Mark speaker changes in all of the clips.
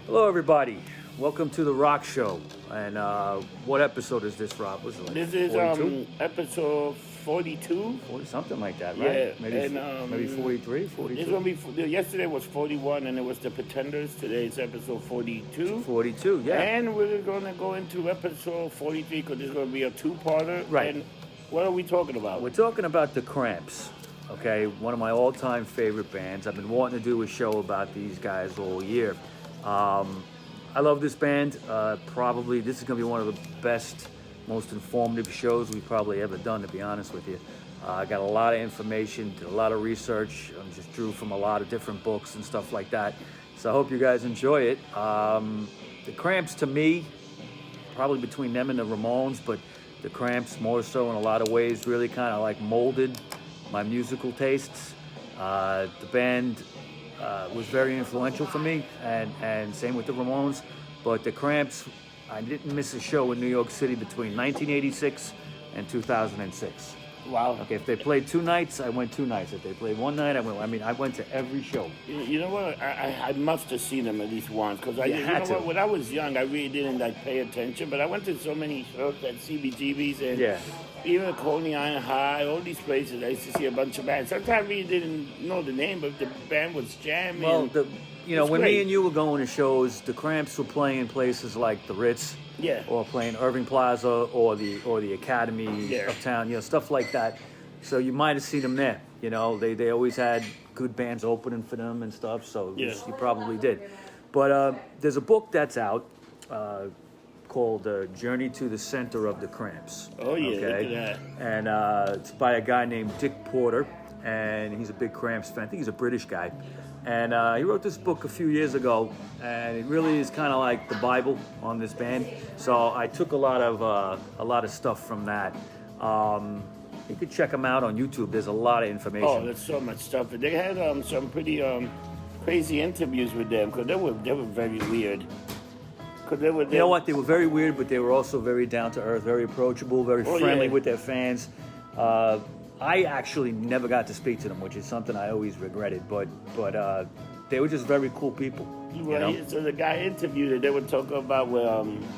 Speaker 1: Hello, everybody. Welcome to the Rockshow. And what episode is this, Rob? Was it like
Speaker 2: This is
Speaker 1: 42?
Speaker 2: episode 42.
Speaker 1: 40, something like that, right?
Speaker 2: Yeah,
Speaker 1: Maybe,
Speaker 2: and,
Speaker 1: maybe 43, 42?
Speaker 2: It's gonna be yesterday was 41, and it was the Pretenders. Today's episode 42.
Speaker 1: 42, yeah.
Speaker 2: And we're gonna go into episode 43 because it's gonna be a two-parter.
Speaker 1: Right.
Speaker 2: And what are we talking about?
Speaker 1: We're talking about the Cramps, okay? One of my all-time favorite bands. I've been wanting to do a show about these guys all year. I love this band. Probably this is going to be one of the best, most informative shows we've probably ever done, to be honest with you. I got a lot of information, did a lot of research, just drew from a lot of different books and stuff like that. So I hope you guys enjoy it. The Cramps, to me, probably between them and the Ramones, but the Cramps more so in a lot of ways really kind of like molded my musical tastes. The band was very influential for me, and same with the Ramones. But the Cramps, I didn't miss a show in New York City between 1986 and 2006.
Speaker 2: Wow.
Speaker 1: Okay, if they played 2 nights, I went 2 nights. If they played 1 night, I went. I mean, I went to every show.
Speaker 2: You know what? I must have seen them at least once because
Speaker 1: You had to.
Speaker 2: what? When I was young, I really didn't like pay attention. But I went to so many shows at CBGBs and even Coney Island High, all these places. I used to see a bunch of bands. Sometimes we didn't know the name, but the band was jamming.
Speaker 1: Well, when
Speaker 2: great.
Speaker 1: me and you were going to shows, the Cramps were playing in places like the Ritz, or playing Irving Plaza, or the Academy uptown, stuff like that. So you might have seen them there. They always had good bands opening for them and stuff. So you probably did. But there's a book that's out called Journey to the Center of the Cramps.
Speaker 2: Oh yeah,
Speaker 1: okay?
Speaker 2: look at that.
Speaker 1: And it's by a guy named Dick Porter, and he's a big Cramps fan. I think he's a British guy. And he wrote this book a few years ago, and it really is kind of like the Bible on this band. So I took a lot of stuff from that. You could check them out on YouTube. There's a lot of information.
Speaker 2: Oh, there's so much stuff. They had some pretty crazy interviews with them because they were very weird.
Speaker 1: You know what? They were very weird, but they were also very down to earth, very approachable, very friendly with their fans. I actually never got to speak to them, which is something I always regretted. But they were just very cool people.
Speaker 2: So the guy interviewed it. They were talking about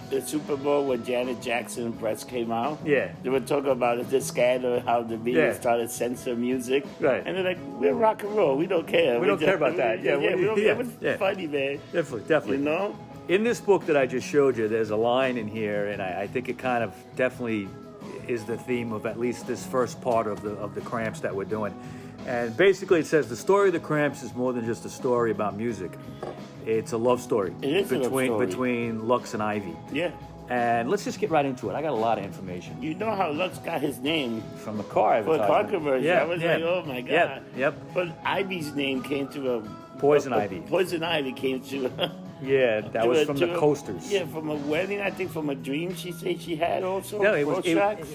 Speaker 2: the Super Bowl when Janet Jackson's breast came out.
Speaker 1: Yeah.
Speaker 2: They were talking about the scandal, how the media started censoring music.
Speaker 1: Right.
Speaker 2: And they're like, we're rock and roll. We don't care.
Speaker 1: We don't care about that.
Speaker 2: It was funny, man.
Speaker 1: Definitely.
Speaker 2: You know?
Speaker 1: In this book that I just showed you, there's a line in here, and I think it kind of definitely is the theme of at least this first part of the Cramps that we're doing. And basically it says the story of the Cramps is more than just a story about music. It's a love story.
Speaker 2: It is
Speaker 1: between Lux and Ivy.
Speaker 2: Yeah.
Speaker 1: And let's just get right into it. I got a lot of information.
Speaker 2: You know how Lux got his name
Speaker 1: from the car
Speaker 2: for
Speaker 1: advertisement.
Speaker 2: a car commercial.
Speaker 1: Yeah,
Speaker 2: I was like, oh my God.
Speaker 1: Yep.
Speaker 2: But Ivy's name came to a
Speaker 1: Poison Ivy.
Speaker 2: Poison Ivy came to
Speaker 1: that was from the Coasters.
Speaker 2: Yeah, from a wedding, I think from a dream she said she had also.
Speaker 1: No, it was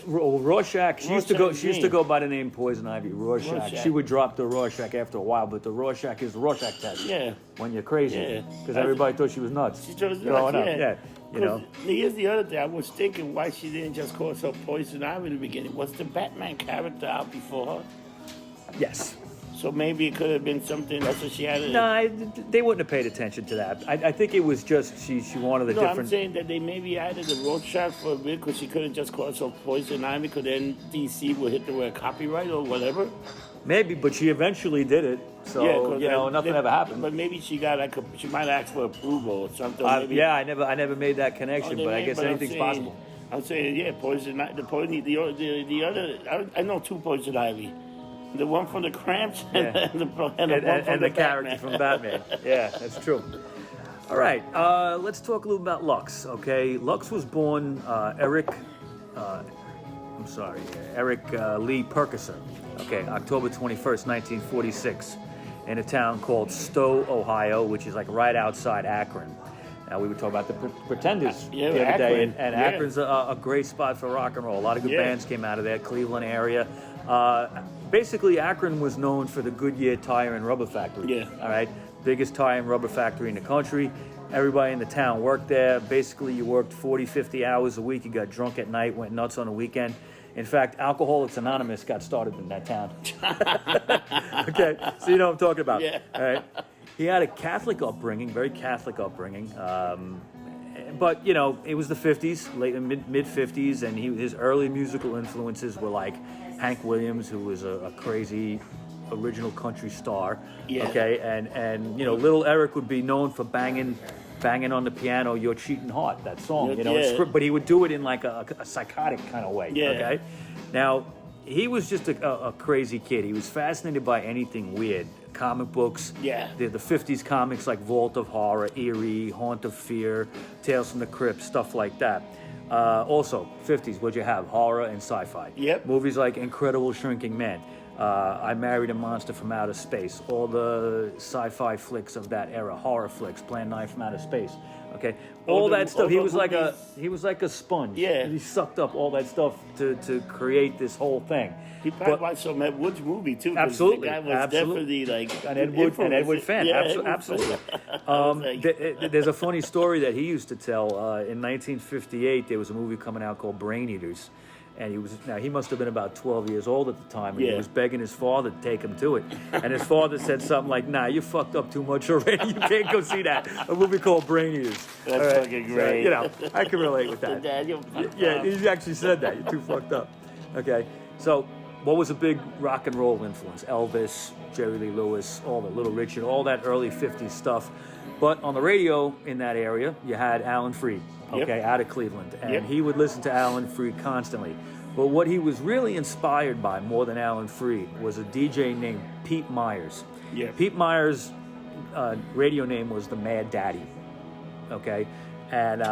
Speaker 1: Rorschach. She used to go by the name Poison Ivy. Rorschach. She would drop the Rorschach after a while, but the Rorschach is the Rorschach test.
Speaker 2: Yeah.
Speaker 1: When you're crazy.
Speaker 2: Yeah.
Speaker 1: Because everybody thought she was nuts.
Speaker 2: She was
Speaker 1: growing up.
Speaker 2: Yeah.
Speaker 1: Here's
Speaker 2: the other thing. I was thinking why she didn't just call herself Poison Ivy in the beginning. Was the Batman character out before her?
Speaker 1: Yes.
Speaker 2: So maybe it could have been something. That's what she had.
Speaker 1: No, they wouldn't have paid attention to that. I think it was just she wanted a different.
Speaker 2: I'm saying that they maybe added the Rockshow for a bit because she couldn't just call herself Poison Ivy because then DC would hit the word copyright or whatever.
Speaker 1: Maybe, but she eventually did it. So nothing ever happened.
Speaker 2: But maybe she might ask for approval or something.
Speaker 1: I never made that connection, but I guess anything's possible.
Speaker 2: I'm saying, Poison Ivy. The other. I know 2 Poison Ivy. The one from the Cramps and the one from
Speaker 1: the character
Speaker 2: Batman.
Speaker 1: from Batman. Yeah, that's true. All right, let's talk a little about Lux. Okay, Lux was born Eric Lee Perkisser. Okay, October 21st, 1946, in a town called Stowe, Ohio, which is like right outside Akron. Now, we were talking about the Pretenders the other day, and Akron's a great spot for rock and roll. A lot of good bands came out of there, Cleveland area. Basically, Akron was known for the Goodyear Tire and Rubber Factory.
Speaker 2: Yeah.
Speaker 1: All right? Biggest tire and rubber factory in the country. Everybody in the town worked there. Basically, you worked 40, 50 hours a week. You got drunk at night, went nuts on the weekend. In fact, Alcoholics Anonymous got started in that town. Okay, so you know what I'm talking about.
Speaker 2: Yeah.
Speaker 1: All right. He had a Catholic upbringing, very Catholic upbringing. But, you know, it was the 50s, mid 50s, and his early musical influences were like Hank Williams, who was a crazy original country star.
Speaker 2: Yeah.
Speaker 1: Okay, and you know, Little Eric would be known for banging on the piano, "Your Cheating Heart," that song, you know.
Speaker 2: Yeah.
Speaker 1: But he would do it in like a psychotic kind of way.
Speaker 2: Yeah.
Speaker 1: Okay, now he was just a crazy kid. He was fascinated by anything weird. Comic books,
Speaker 2: Yeah.
Speaker 1: the 50s comics like Vault of Horror, Eerie, Haunt of Fear, Tales from the Crypt, stuff like that. Also, 50s, what'd you have? Horror and sci-fi.
Speaker 2: Yep.
Speaker 1: Movies like Incredible Shrinking Man, I Married a Monster from Outer Space, all the sci-fi flicks of that era, horror flicks, Plan 9 from Outer Space. Okay, all that stuff. He was like a sponge.
Speaker 2: Yeah.
Speaker 1: He sucked up all that stuff to create this whole thing.
Speaker 2: He probably watched some Ed Wood's movie too. 'Cause
Speaker 1: Absolutely,
Speaker 2: the guy was
Speaker 1: absolutely.
Speaker 2: definitely like
Speaker 1: An Ed Wood fan.
Speaker 2: Yeah,
Speaker 1: Absolutely.
Speaker 2: like-
Speaker 1: There's a funny story that he used to tell. In 1958, there was a movie coming out called Brain Eaters, and he must have been about 12 years old at the time, and he
Speaker 2: Yeah.
Speaker 1: was begging his father to take him to it. And his father said something like, "Nah, you fucked up too much already. You can't go see that." A movie called Brain Eaters.
Speaker 2: That's
Speaker 1: All right?
Speaker 2: fucking
Speaker 1: So,
Speaker 2: great.
Speaker 1: you know, I can relate with that.
Speaker 2: Dad, you're fucked
Speaker 1: Yeah,
Speaker 2: up.
Speaker 1: he actually said that. You're too fucked up. Okay, so what was a big rock and roll influence? Elvis, Jerry Lee Lewis, all the Little Richard, all that early 50s stuff. But on the radio in that area, you had Alan Freed, okay,
Speaker 2: Yep.
Speaker 1: out of Cleveland. And
Speaker 2: Yep.
Speaker 1: he would listen to Alan Freed constantly. But what he was really inspired by more than Alan Freed was a DJ named Pete Myers.
Speaker 2: Yeah.
Speaker 1: Pete Myers' radio name was the Mad Daddy, okay? And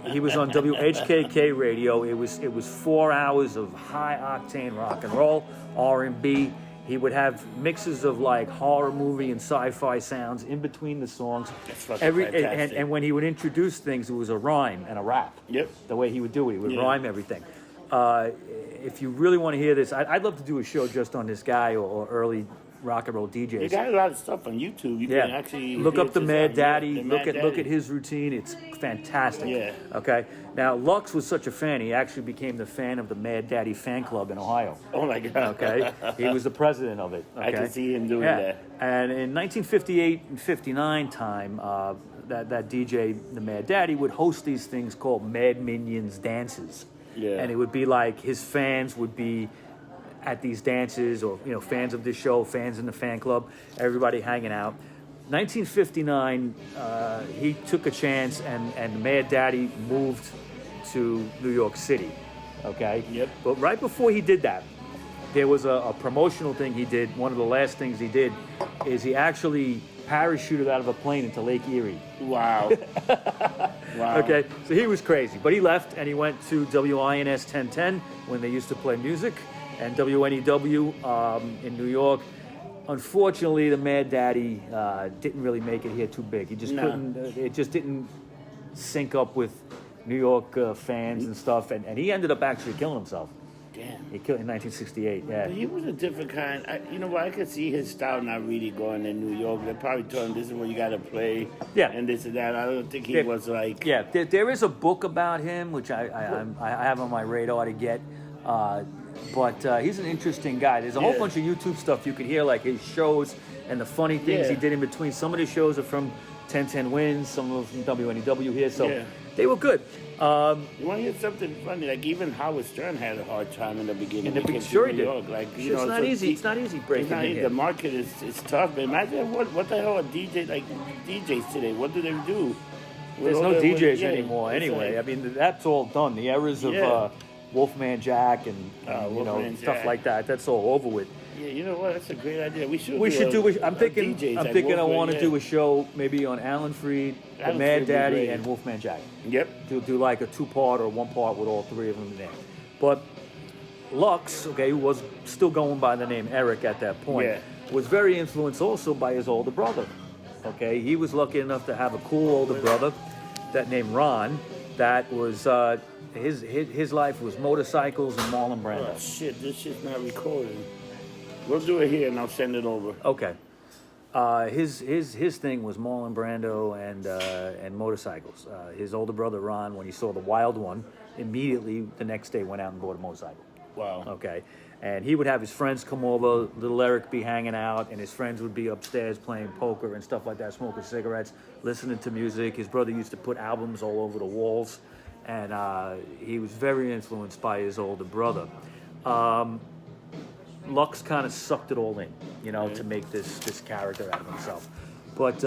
Speaker 1: he was on WHKK radio. It was 4 hours of high octane rock and roll, R&B. He would have mixes of like horror movie and sci-fi sounds in between the songs.
Speaker 2: That's fucking fantastic.
Speaker 1: And when he would introduce things, it was a rhyme and a rap.
Speaker 2: Yep.
Speaker 1: The way he would do it, he would
Speaker 2: Yeah.
Speaker 1: rhyme everything. If you really want to hear this, I'd love to do a show just on this guy or early rock and roll DJs.
Speaker 2: You got a lot of stuff on YouTube. You can actually
Speaker 1: Look
Speaker 2: hear
Speaker 1: up the
Speaker 2: this
Speaker 1: Mad
Speaker 2: out.
Speaker 1: Daddy.
Speaker 2: Yeah, the
Speaker 1: look
Speaker 2: Mad
Speaker 1: at
Speaker 2: Daddy.
Speaker 1: his routine. It's fantastic.
Speaker 2: Yeah.
Speaker 1: Okay. Now Lux was such a fan. He actually became the fan of the Mad Daddy fan club in Ohio.
Speaker 2: Oh my God.
Speaker 1: Okay. He was the president of it. Okay?
Speaker 2: I can see him doing that.
Speaker 1: And in 1958 and 59 time, that DJ, the Mad Daddy, would host these things called Mad Minions dances.
Speaker 2: Yeah.
Speaker 1: And it would be like his fans would be at these dances, or fans of this show, fans in the fan club, everybody hanging out. 1959, he took a chance, and Mad Daddy moved to New York City. Okay.
Speaker 2: Yep.
Speaker 1: But right before he did that, there was a promotional thing he did. One of the last things he did is he actually parachuted out of a plane into Lake Erie.
Speaker 2: Wow. Wow.
Speaker 1: Okay, so he was crazy, but he left and he went to WINS 1010 when they used to play music, and WNEW in New York. Unfortunately, the Mad Daddy didn't really make it here too big. He just couldn't. It just didn't sync up with New York fans and stuff, and he ended up actually killing himself.
Speaker 2: Damn.
Speaker 1: He killed in 1968. Yeah.
Speaker 2: But he was a different kind. You know what? I could see his style not really going in New York. They probably told him this is what you got to play.
Speaker 1: Yeah.
Speaker 2: And this and that. I don't think he was like.
Speaker 1: Yeah, there is a book about him which I have on my radar to get. But he's an interesting guy. There's a whole bunch of YouTube stuff you could hear, like his shows and the funny things he did in between. Some of the shows are from 1010 Wins, some of them from WNEW here, so they were good.
Speaker 2: You want to hear something funny? Like even Howard Stern had a hard time in the beginning.
Speaker 1: Sure he did.
Speaker 2: Like,
Speaker 1: It's not easy. It's not easy breaking in here.
Speaker 2: The market is tough. But imagine what the hell are DJs today? What do they do?
Speaker 1: There's no DJs anymore anyway. I mean, that's all done. The eras of Wolfman Jack and stuff like that, that's all over with.
Speaker 2: Yeah, you know what? That's a great idea. We should
Speaker 1: I'm thinking I want to do a show maybe on Alan Freed, the Mad Daddy, and Wolfman Jack.
Speaker 2: Yep.
Speaker 1: Do like a 2-part or 1-part with all three of them there. But Lux, who was still going by the name Eric at that point, was very influenced also by his older brother. Okay, he was lucky enough to have a cool older brother that named Ron. That was his life was motorcycles and Marlon Brando.
Speaker 2: Oh shit! This shit's not recording. We'll do it here and I'll send it over.
Speaker 1: Okay. His thing was Marlon Brando and motorcycles. His older brother Ron, when he saw the Wild One, immediately the next day went out and bought a motorcycle.
Speaker 2: Wow.
Speaker 1: Okay. And he would have his friends come over, little Eric be hanging out, and his friends would be upstairs playing poker and stuff like that, smoking cigarettes, listening to music. His brother used to put albums all over the walls, and he was very influenced by his older brother. Lux kind of sucked it all in, to make this character out of himself. But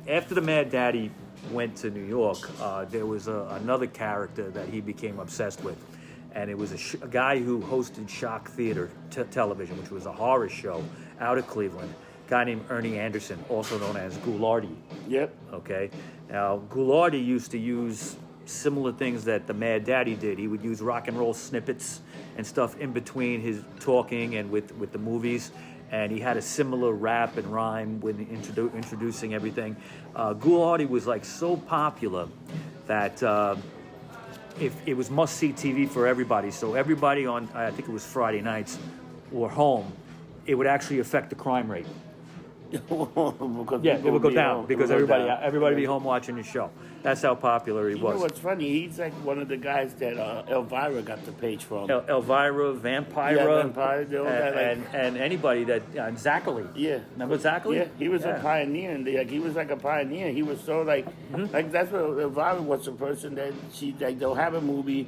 Speaker 1: after the Mad Daddy went to New York, there was another character that he became obsessed with. And it was a guy who hosted Shock Theater Television, which was a horror show out of Cleveland. A guy named Ernie Anderson, also known as Ghoulardi.
Speaker 2: Yep.
Speaker 1: Okay. Now, Ghoulardi used to use similar things that the Mad Daddy did. He would use rock and roll snippets and stuff in between his talking and with the movies. And he had a similar rap and rhyme when introducing everything. Ghoulardi was like so popular that if it was must-see TV for everybody. So everybody on, I think it was Friday nights, were home. It would actually affect the crime rate. Yeah, it would go down because everybody be home watching the show. That's how popular he was.
Speaker 2: You know what's funny? He's like one of the guys that Elvira got the page from.
Speaker 1: Elvira, Vampira, and anybody that Zachary.
Speaker 2: Yeah,
Speaker 1: remember Zachary?
Speaker 2: Yeah, he was a pioneer, and he was like a pioneer. He was so like that's what Elvira was, a person that they'll have a movie.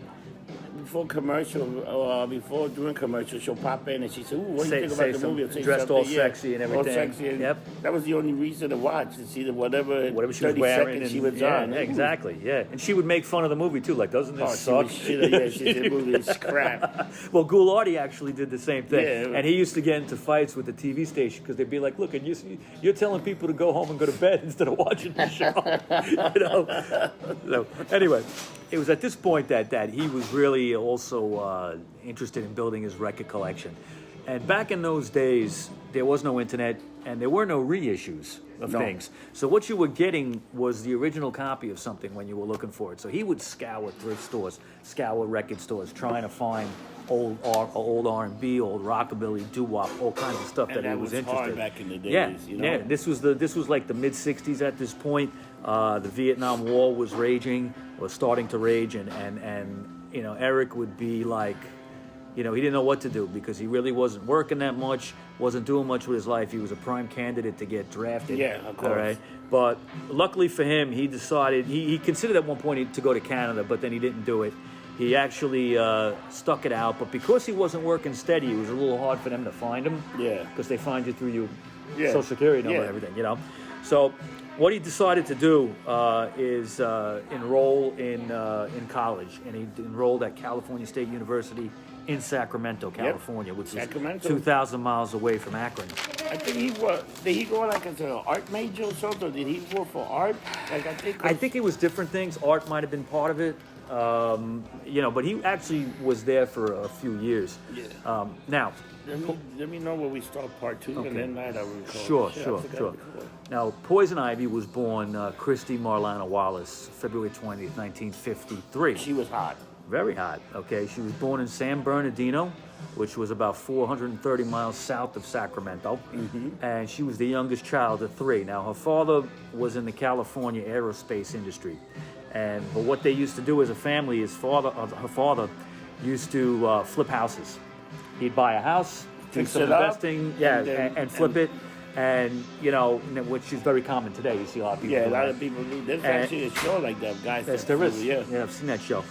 Speaker 2: Before commercial, or before doing commercial, she'll pop in and she said, "Ooh, what do you think about the movie?" Say
Speaker 1: dressed all sexy and everything.
Speaker 2: All sexy. And
Speaker 1: yep.
Speaker 2: That was the only reason to watch, to see whatever
Speaker 1: she was wearing and
Speaker 2: she was on.
Speaker 1: Exactly, yeah. And she would make fun of the movie too, like, doesn't this suck?
Speaker 2: She said the movie is crap.
Speaker 1: Well, Ghoulardi actually did the same thing,
Speaker 2: yeah.
Speaker 1: And he used to get into fights with the TV station because they'd be like, "Look, and you're telling people to go home and go to bed instead of watching the show." So anyway, it was at this point that he was really also interested in building his record collection. And back in those days, there was no internet and there were no reissues of things. So what you were getting was the original copy of something when you were looking for it. So he would scour thrift stores, scour record stores, trying to find old R&B, old rockabilly, doo-wop, all kinds of stuff that he was interested in.
Speaker 2: Hard back in the days,
Speaker 1: Yeah, this was like the mid '60s at this point. The Vietnam War was raging, or starting to rage, and Eric would be like, he didn't know what to do because he really wasn't working that much, wasn't doing much with his life. He was a prime candidate to get drafted.
Speaker 2: Yeah, of course.
Speaker 1: All right? But luckily for him, he decided, he considered at one point to go to Canada, but then he didn't do it. He actually stuck it out, but because he wasn't working steady, it was a little hard for them to find him.
Speaker 2: Yeah.
Speaker 1: Because they find you through your Social Security number and everything, So what he decided to do is enroll in college, and he enrolled at California State University in Sacramento, California, which is 2,000 miles away from Akron.
Speaker 2: I think did he go like as an art major or something? Did he go for art?
Speaker 1: I think it was different things. Art might have been part of it. But he actually was there for a few years.
Speaker 2: Yeah.
Speaker 1: Now,
Speaker 2: let me know where we start part 2, and then I will record.
Speaker 1: Sure. Now, Poison Ivy was born Christy Marlana Wallace, February 20th, 1953.
Speaker 2: She was hot.
Speaker 1: Very hot, okay? She was born in San Bernardino, which was about 430 miles south of Sacramento. Mm-hmm. And she was the youngest child of 3. Now, her father was in the California aerospace industry. But what they used to do as a family is her father used to flip houses. He'd buy a house, do some investing, and flip it. And, which is very common today. You see a lot of people
Speaker 2: a lot of people do. There's actually a show like that, guys.
Speaker 1: Yes, there is. Yeah, I've seen that show.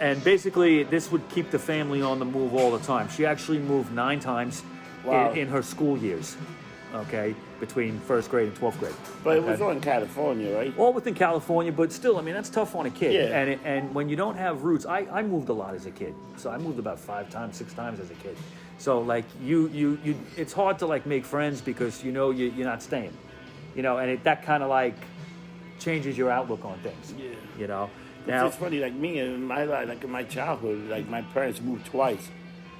Speaker 1: And basically, this would keep the family on the move all the time. She actually moved 9 times in her school years, okay, between 1st grade and 12th grade.
Speaker 2: But it was all in California, right?
Speaker 1: All within California, but still, that's tough on a kid.
Speaker 2: Yeah.
Speaker 1: And when you don't have roots, I moved a lot as a kid. So I moved about 5 times, 6 times as a kid. So like you it's hard to like make friends because you're not staying, and that kind of like changes your outlook on things.
Speaker 2: Yeah.
Speaker 1: Now
Speaker 2: it's funny, like me in my life, like in my childhood, like my parents moved twice.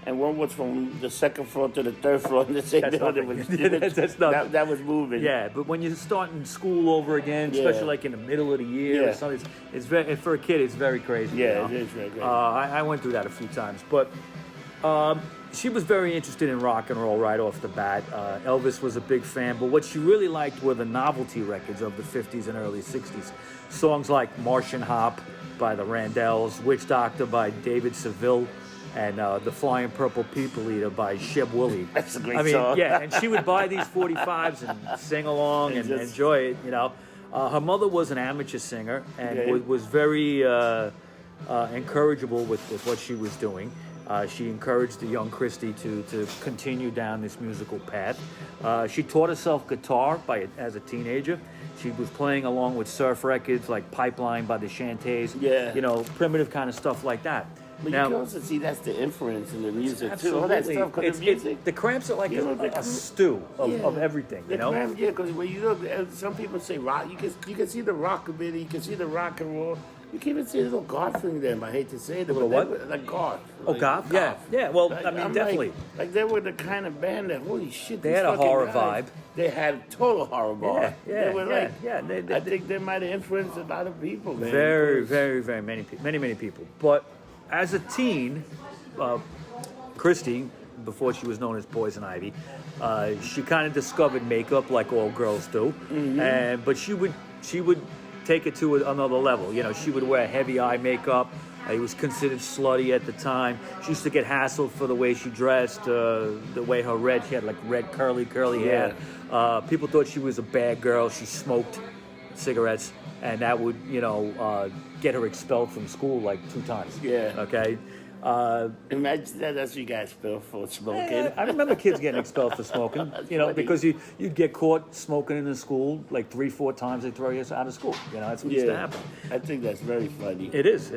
Speaker 2: And one was from the 2nd floor to the 3rd floor in the same building. That was moving.
Speaker 1: Yeah, but when you're starting school over again, especially like in the middle of the year or something, it's very, for a kid, it's very crazy.
Speaker 2: Yeah, it is very crazy.
Speaker 1: I went through that a few times. But she was very interested in rock and roll right off the bat. Elvis was a big fan, but what she really liked were the novelty records of the 50s and early 60s. Songs like Martian Hop by the Randells, Witch Doctor by David Seville, and The Flying Purple People Eater by Sheb Wooley.
Speaker 2: That's a great song.
Speaker 1: Yeah, and she would buy these 45s and sing along and enjoy it, you know. Her mother was an amateur singer and was very encourageable with what she was doing. She encouraged the young Christy to continue down this musical path. She taught herself guitar as a teenager. She was playing along with surf records like Pipeline by the Shantays.
Speaker 2: Yeah.
Speaker 1: You know, primitive kind of stuff like that.
Speaker 2: But
Speaker 1: now,
Speaker 2: you can also see that's the influence in the music
Speaker 1: absolutely.
Speaker 2: too. All that stuff, because the music.
Speaker 1: The Cramps are like a stew of everything, you know?
Speaker 2: Cramps, yeah, because when you look, some people say rock, you can see the rockabilly, you can see the rock and roll. You can even see a little goth thing there. I hate to say it, but
Speaker 1: what?
Speaker 2: Like goth.
Speaker 1: Oh, goth? Yeah. Well,
Speaker 2: like,
Speaker 1: I mean, definitely.
Speaker 2: Like they were the kind of band that, holy shit,
Speaker 1: they had a horror
Speaker 2: guys,
Speaker 1: vibe.
Speaker 2: They had a total horror vibe.
Speaker 1: Yeah.
Speaker 2: They were
Speaker 1: I
Speaker 2: think they might have influenced a lot of people, man.
Speaker 1: Very many people. But as a teen, Christy, before she was known as Poison Ivy, she kind of discovered makeup like all girls do, but she would take it to another level. You know, she would wear heavy eye makeup. It was considered slutty at the time. She used to get hassled for the way she dressed, the way she had like red curly hair. People thought she was a bad girl. She smoked cigarettes, and that would, get her expelled from school like 2 times.
Speaker 2: Yeah.
Speaker 1: Okay.
Speaker 2: Imagine that's what you guys feel for smoking.
Speaker 1: I remember kids getting expelled for smoking, because you'd get caught smoking in the school like 3-4 times. They throw you out of school. You know, that's what used to happen.
Speaker 2: I think that's very funny.
Speaker 1: It is.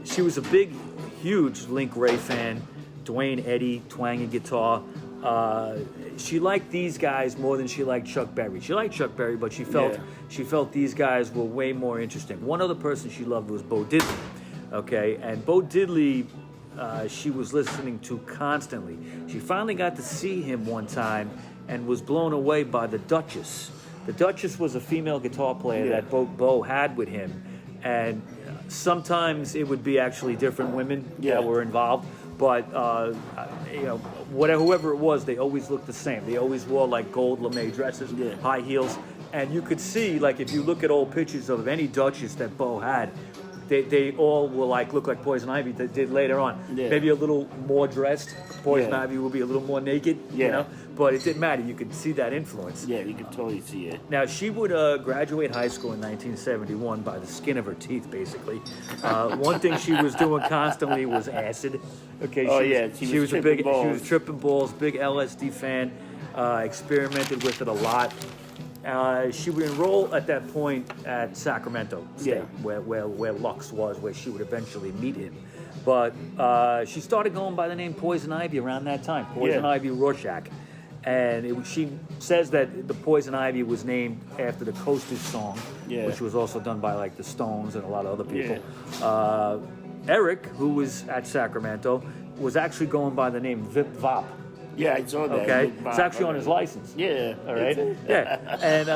Speaker 1: She was a big, huge Link Ray fan. Dwayne Eddy, twanging guitar. She liked these guys more than she liked Chuck Berry. She liked Chuck Berry, but she felt these guys were way more interesting. One other person she loved was Bo Diddley. Okay, and Bo Diddley, she was listening to constantly. She finally got to see him one time and was blown away by the Duchess. The Duchess was a female guitar player that Bo had with him, and sometimes it would be actually different women that were involved. But whoever it was, they always looked the same. They always wore like gold lame dresses, high heels, and you could see, like, if you look at old pictures of any Duchess that Bo had, they all will look like Poison Ivy did later on. Yeah. Maybe a little more dressed. Poison Ivy will be a little more naked, but it didn't matter. You could see that influence.
Speaker 2: Yeah, you could totally see it.
Speaker 1: Now, she would graduate high school in 1971 by the skin of her teeth, basically. One thing she was doing constantly was acid. Okay, she was tripping balls, big LSD fan, experimented with it a lot. She would enroll at that point at Sacramento State, where Lux was, where she would eventually meet him. But she started going by the name Poison Ivy around that time, Poison Ivy Rorschach. And she says that the Poison Ivy was named after the Coasters song, which was also done by like the Stones and a lot of other people. Eric, who was at Sacramento, was actually going by the name Vip Vop.
Speaker 2: Yeah, I saw that.
Speaker 1: Okay, it's actually on his license.
Speaker 2: Yeah.
Speaker 1: All right. And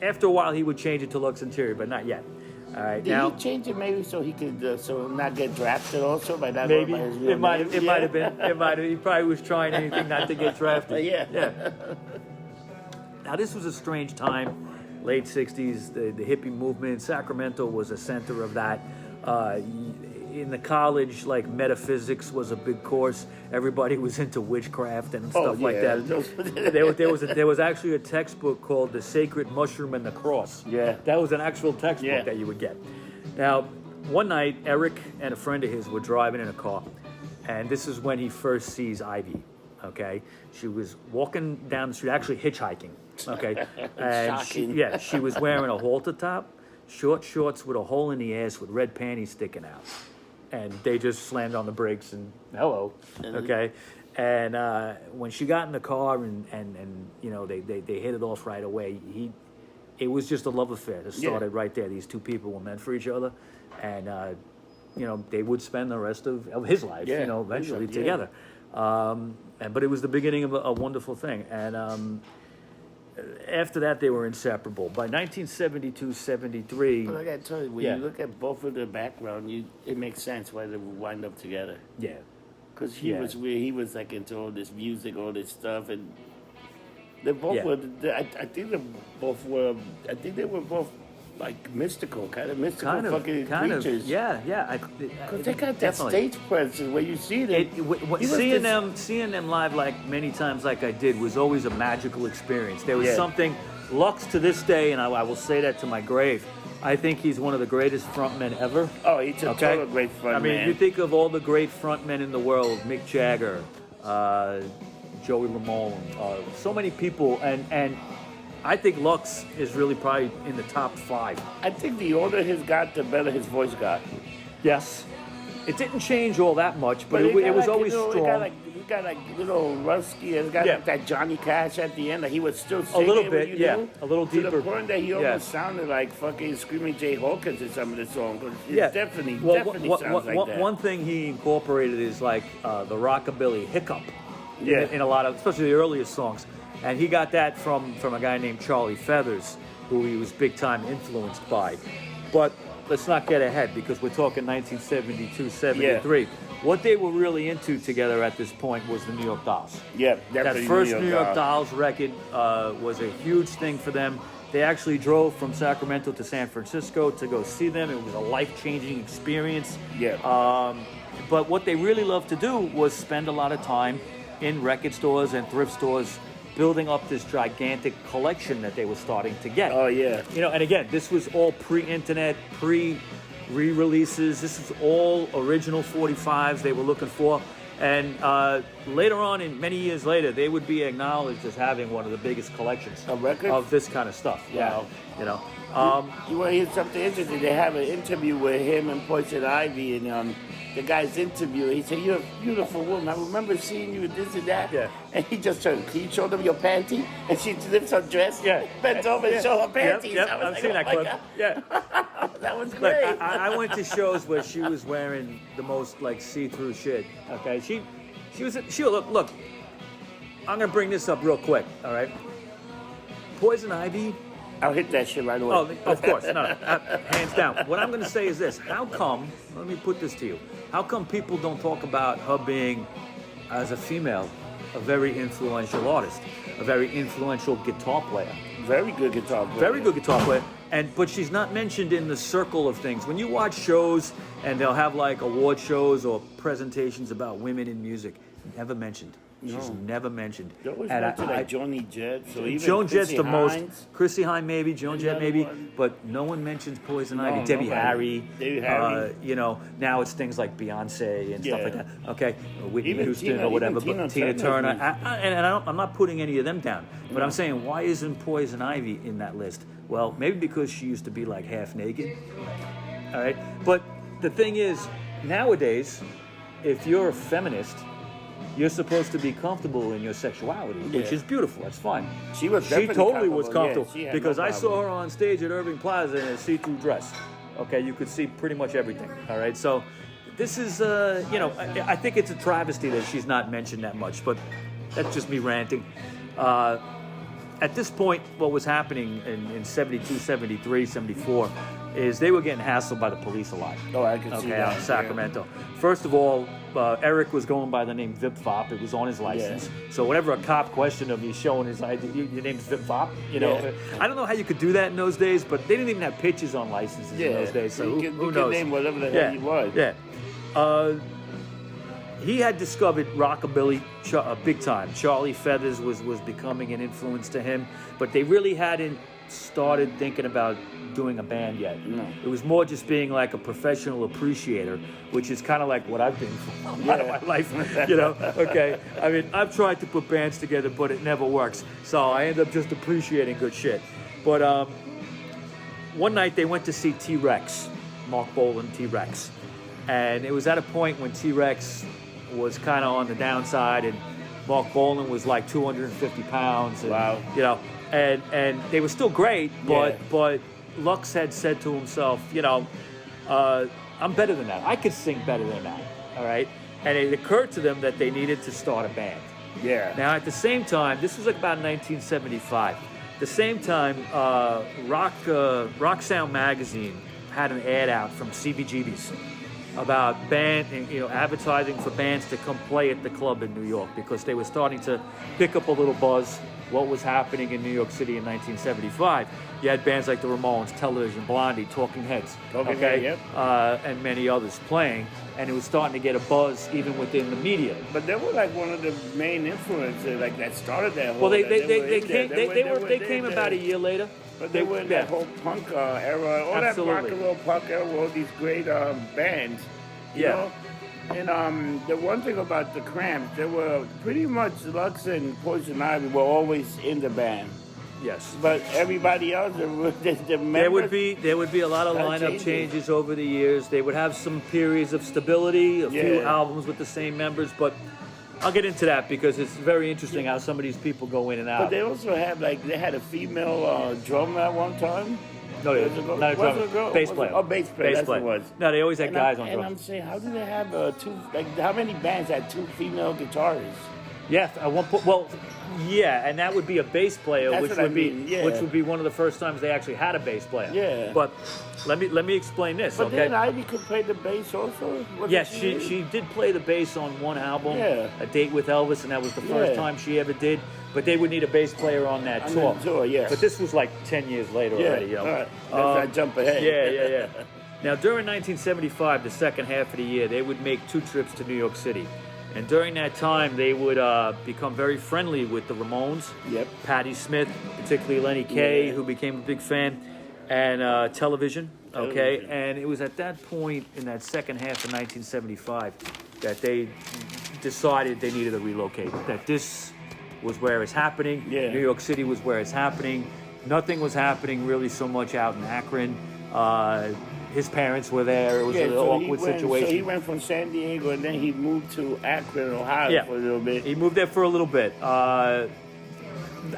Speaker 1: after a while, he would change it to Lux Interior, but not yet. All right.
Speaker 2: Did he change it maybe so he could so not get drafted also by that?
Speaker 1: Maybe
Speaker 2: by his
Speaker 1: it might have been. It might have. He probably was trying anything not to get drafted.
Speaker 2: Yeah.
Speaker 1: Now this was a strange time, late '60s. The hippie movement. Sacramento was a center of that. In the college, like metaphysics was a big course. Everybody was into witchcraft and stuff like that. There was actually a textbook called The Sacred Mushroom and the Cross.
Speaker 2: Yeah.
Speaker 1: That was an actual textbook that you would get. Now, one night, Eric and a friend of his were driving in a car, and this is when he first sees Ivy. Okay, she was walking down the street, actually hitchhiking. Okay, and she was wearing a halter top, short shorts with a hole in the ass with red panties sticking out. And they just slammed on the brakes and hello, okay. And when she got in the car and they hit it off right away. It was just a love affair that started right there. These two people were meant for each other, and they would spend the rest of his life, eventually together. But it was the beginning of a wonderful thing. And after that, they were inseparable. By 1972-73...
Speaker 2: But I got to tell you, when you look at both of their background, it makes sense why they would wind up together.
Speaker 1: Yeah.
Speaker 2: Because he was like into all this music, all this stuff, and they both were... I think they were both like mystical fucking
Speaker 1: kind
Speaker 2: creatures.
Speaker 1: of, yeah.
Speaker 2: Because they got that
Speaker 1: Definitely.
Speaker 2: stage presence where you see them.
Speaker 1: Seeing them live like many times like I did was always a magical experience. There was
Speaker 2: Yeah.
Speaker 1: something. Lux to this day, and I will say that to my grave, I think he's one of the greatest frontmen ever.
Speaker 2: Oh, he's a total great front
Speaker 1: I mean,
Speaker 2: man.
Speaker 1: you think of all the great frontmen in the world, Mick Jagger, Joey Ramone, so many people, and I think Lux is really probably in the top 5.
Speaker 2: I think the older he's got, the better his voice got.
Speaker 1: Yes. It didn't change all that much, but it was always strong.
Speaker 2: He got like little rusty. It's got like that Johnny Cash at the end. Like he was still singing.
Speaker 1: A little bit, a little
Speaker 2: to
Speaker 1: deeper.
Speaker 2: To the point that he almost sounded like fucking Screaming Jay Hawkins in some of the songs. It definitely sounds like that.
Speaker 1: One thing he incorporated is like the rockabilly hiccup in a lot of, especially the earliest songs. And he got that from a guy named Charlie Feathers, who he was big time influenced by. But let's not get ahead because we're talking 1972, 73. What they were really into together at this point was the New York Dolls.
Speaker 2: Yeah,
Speaker 1: that first New York Dolls record was a huge thing for them. They actually drove from Sacramento to San Francisco to go see them. It was a life-changing experience.
Speaker 2: Yeah.
Speaker 1: But what they really loved to do was spend a lot of time in record stores and thrift stores building up this gigantic collection that they were starting to get.
Speaker 2: Oh, yeah.
Speaker 1: You know, and again, this was all pre-internet, re-releases. This is all original 45s they were looking for. And later on, many years later, they would be acknowledged as having one of the biggest collections of this kind of stuff.
Speaker 2: Yeah.
Speaker 1: You know.
Speaker 2: You want to hear something interesting? They have an interview with him and Poison Ivy, and the guy's interview. He said, "You're a beautiful woman. I remember seeing you this and that."
Speaker 1: Yeah.
Speaker 2: And he just turned. Can you show them your panty? And she lifts her dress. Yeah. Bends over and show her panties.
Speaker 1: Yep. I've seen that clip.
Speaker 2: God.
Speaker 1: Yeah.
Speaker 2: That was great.
Speaker 1: Look, I went to shows where she was wearing the most like see-through shit. Okay, she look. I'm gonna bring this up real quick. All right. Poison Ivy.
Speaker 2: I'll hit that shit right away.
Speaker 1: Oh, of course, no, hands down. What I'm going to say is this: how come? Let me put this to you. How come people don't talk about her being, as a female, a very influential artist, a very influential guitar player?
Speaker 2: Very good guitar player.
Speaker 1: Very good guitar player. But she's not mentioned in the circle of things. When you watch shows and they'll have like award shows or presentations about women in music, never mentioned. She's never mentioned.
Speaker 2: They always went to like Joni Jett. So even
Speaker 1: Joan Jett's the most.
Speaker 2: Hines,
Speaker 1: Chrissy Hine maybe, Joan Jett maybe, but no one mentions Poison Ivy. Debbie Harry. You know, now it's things like Beyonce and stuff like that. Okay, Whitney
Speaker 2: Even
Speaker 1: Houston or whatever, but Tina Turner. I'm not putting any of them down, but I'm saying, why isn't Poison Ivy in that list? Well, maybe because she used to be like half naked. All right, but the thing is, nowadays, if you're a feminist, you're supposed to be comfortable in your sexuality, which is beautiful. That's fine.
Speaker 2: She
Speaker 1: totally was comfortable because
Speaker 2: no
Speaker 1: I saw her on stage at Irving Plaza in a see-through dress. Okay, you could see pretty much everything. All right, so this is, I think it's a travesty that she's not mentioned that much, but that's just me ranting. At this point, what was happening in 72, 73, 74 is they were getting hassled by the police a lot.
Speaker 2: Oh, I can see that.
Speaker 1: Out in Sacramento. First of all, Eric was going by the name Vip Vop. It was on his license. Yeah. So whenever a cop questioned him, he's showing his ID. Your name's Vip Vop. You know, I don't know how you could do that in those days, but they didn't even have pictures on licenses in those days. So
Speaker 2: you
Speaker 1: who
Speaker 2: could
Speaker 1: knows?
Speaker 2: name whatever the hell you want.
Speaker 1: Yeah. He had discovered rockabilly big time. Charlie Feathers was becoming an influence to him, but they really hadn't started thinking about doing a band yet. No. It was more just being like a professional appreciator, which is kind of like what I've been for a lot of my life, you know? Okay, I mean, I've tried to put bands together, but it never works. So I end up just appreciating good shit. But one night they went to see T-Rex, Mark Bolan, T-Rex. And it was at a point when T-Rex was kind of on the downside, and Mark Bolan was like 250 pounds. And,
Speaker 2: wow.
Speaker 1: You know, and they were still great, but Lux had said to himself, you know, I'm better than that. I could sing better than that, all right? And it occurred to them that they needed to start a band.
Speaker 2: Yeah.
Speaker 1: Now, at the same time, this was like about 1975. At the same time, Rockshow magazine had an ad out from CBGB's. about advertising for bands to come play at the club in New York because they were starting to pick up a little buzz. What was happening in New York City in 1975? You had bands like the Ramones, Television, Blondie, Talking Heads, and many others playing, and it was starting to get a buzz even within the media.
Speaker 2: But they were like one of the main influences, like that started that whole.
Speaker 1: Well, they came about a year later.
Speaker 2: But they were in that whole punk era, all that rock and roll punk era, all these great bands. You know? And the one thing about the Cramps, they were pretty much Lux and Poison Ivy were always in the band.
Speaker 1: Yes.
Speaker 2: But everybody else, the members,
Speaker 1: there would be a lot of lineup changes over the years. They would have some periods of stability, a few albums with the same members, but I'll get into that because it's very interesting how some of these people go in and out.
Speaker 2: But they also have they had a female drummer at one time.
Speaker 1: No, not a drummer. Bass player.
Speaker 2: Oh, bass player. That's what it was.
Speaker 1: No, they always had guys on drums.
Speaker 2: And I'm saying, how do they have two? Like, how many bands had two female guitarists?
Speaker 1: Yes, at one point. Well, yeah, and that would be a bass player, which would be one of the first times they actually had a bass player.
Speaker 2: Yeah.
Speaker 1: But let me explain this.
Speaker 2: But
Speaker 1: okay?
Speaker 2: then Ivy could play the bass also.
Speaker 1: Yes, she did play the bass on one album, A Date with Elvis, and that was the first time she ever did. But they would need a bass player on that tour.
Speaker 2: Yes.
Speaker 1: But this was like 10 years later already. You know?
Speaker 2: All right. Let's not jump ahead.
Speaker 1: Yeah. Now, during 1975, the second half of the year, they would make 2 trips to New York City. And during that time, they would become very friendly with the Ramones, Patti Smith, particularly Lenny Kaye, who became a big fan, and Television. Okay, and it was at that point in that second half of 1975 that they decided they needed to relocate. That this was where it's happening. New York City was where it's happening. Nothing was happening really so much out in Akron. His parents were there. It was an awkward situation.
Speaker 2: So he went from San Diego and then he moved to Akron, Ohio for a little bit.
Speaker 1: He moved there for a little bit. I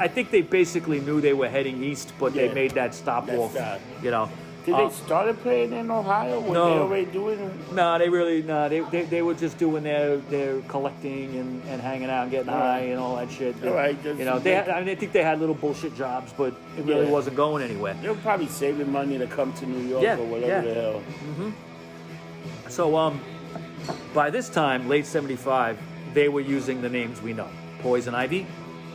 Speaker 1: think they basically knew they were heading east, but they made that stop off. You know.
Speaker 2: Did they start playing in Ohio? Were they already doing it?
Speaker 1: No, they were just doing their collecting and hanging out and getting high and all that shit.
Speaker 2: All right.
Speaker 1: You know, I think they had little bullshit jobs, but it really wasn't going anywhere.
Speaker 2: They were probably saving money to come to New York or whatever the hell.
Speaker 1: Mm-hmm. So by this time, late 75, they were using the names we know. Poison Ivy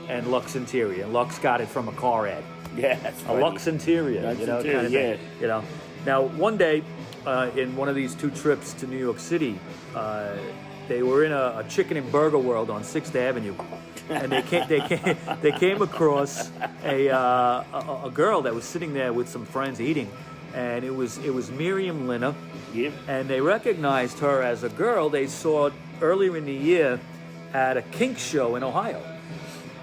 Speaker 1: and Lux Interior. And Lux got it from a car ad.
Speaker 2: Yeah, that's funny.
Speaker 1: A Lux Interior, kind of thing, you know. Now, one day, in one of these 2 trips to New York City, they were in a chicken and burger world on 6th Avenue, and they came across a girl that was sitting there with some friends eating, and it was Miriam Lina, and they recognized her as a girl they saw earlier in the year at a kink show in Ohio.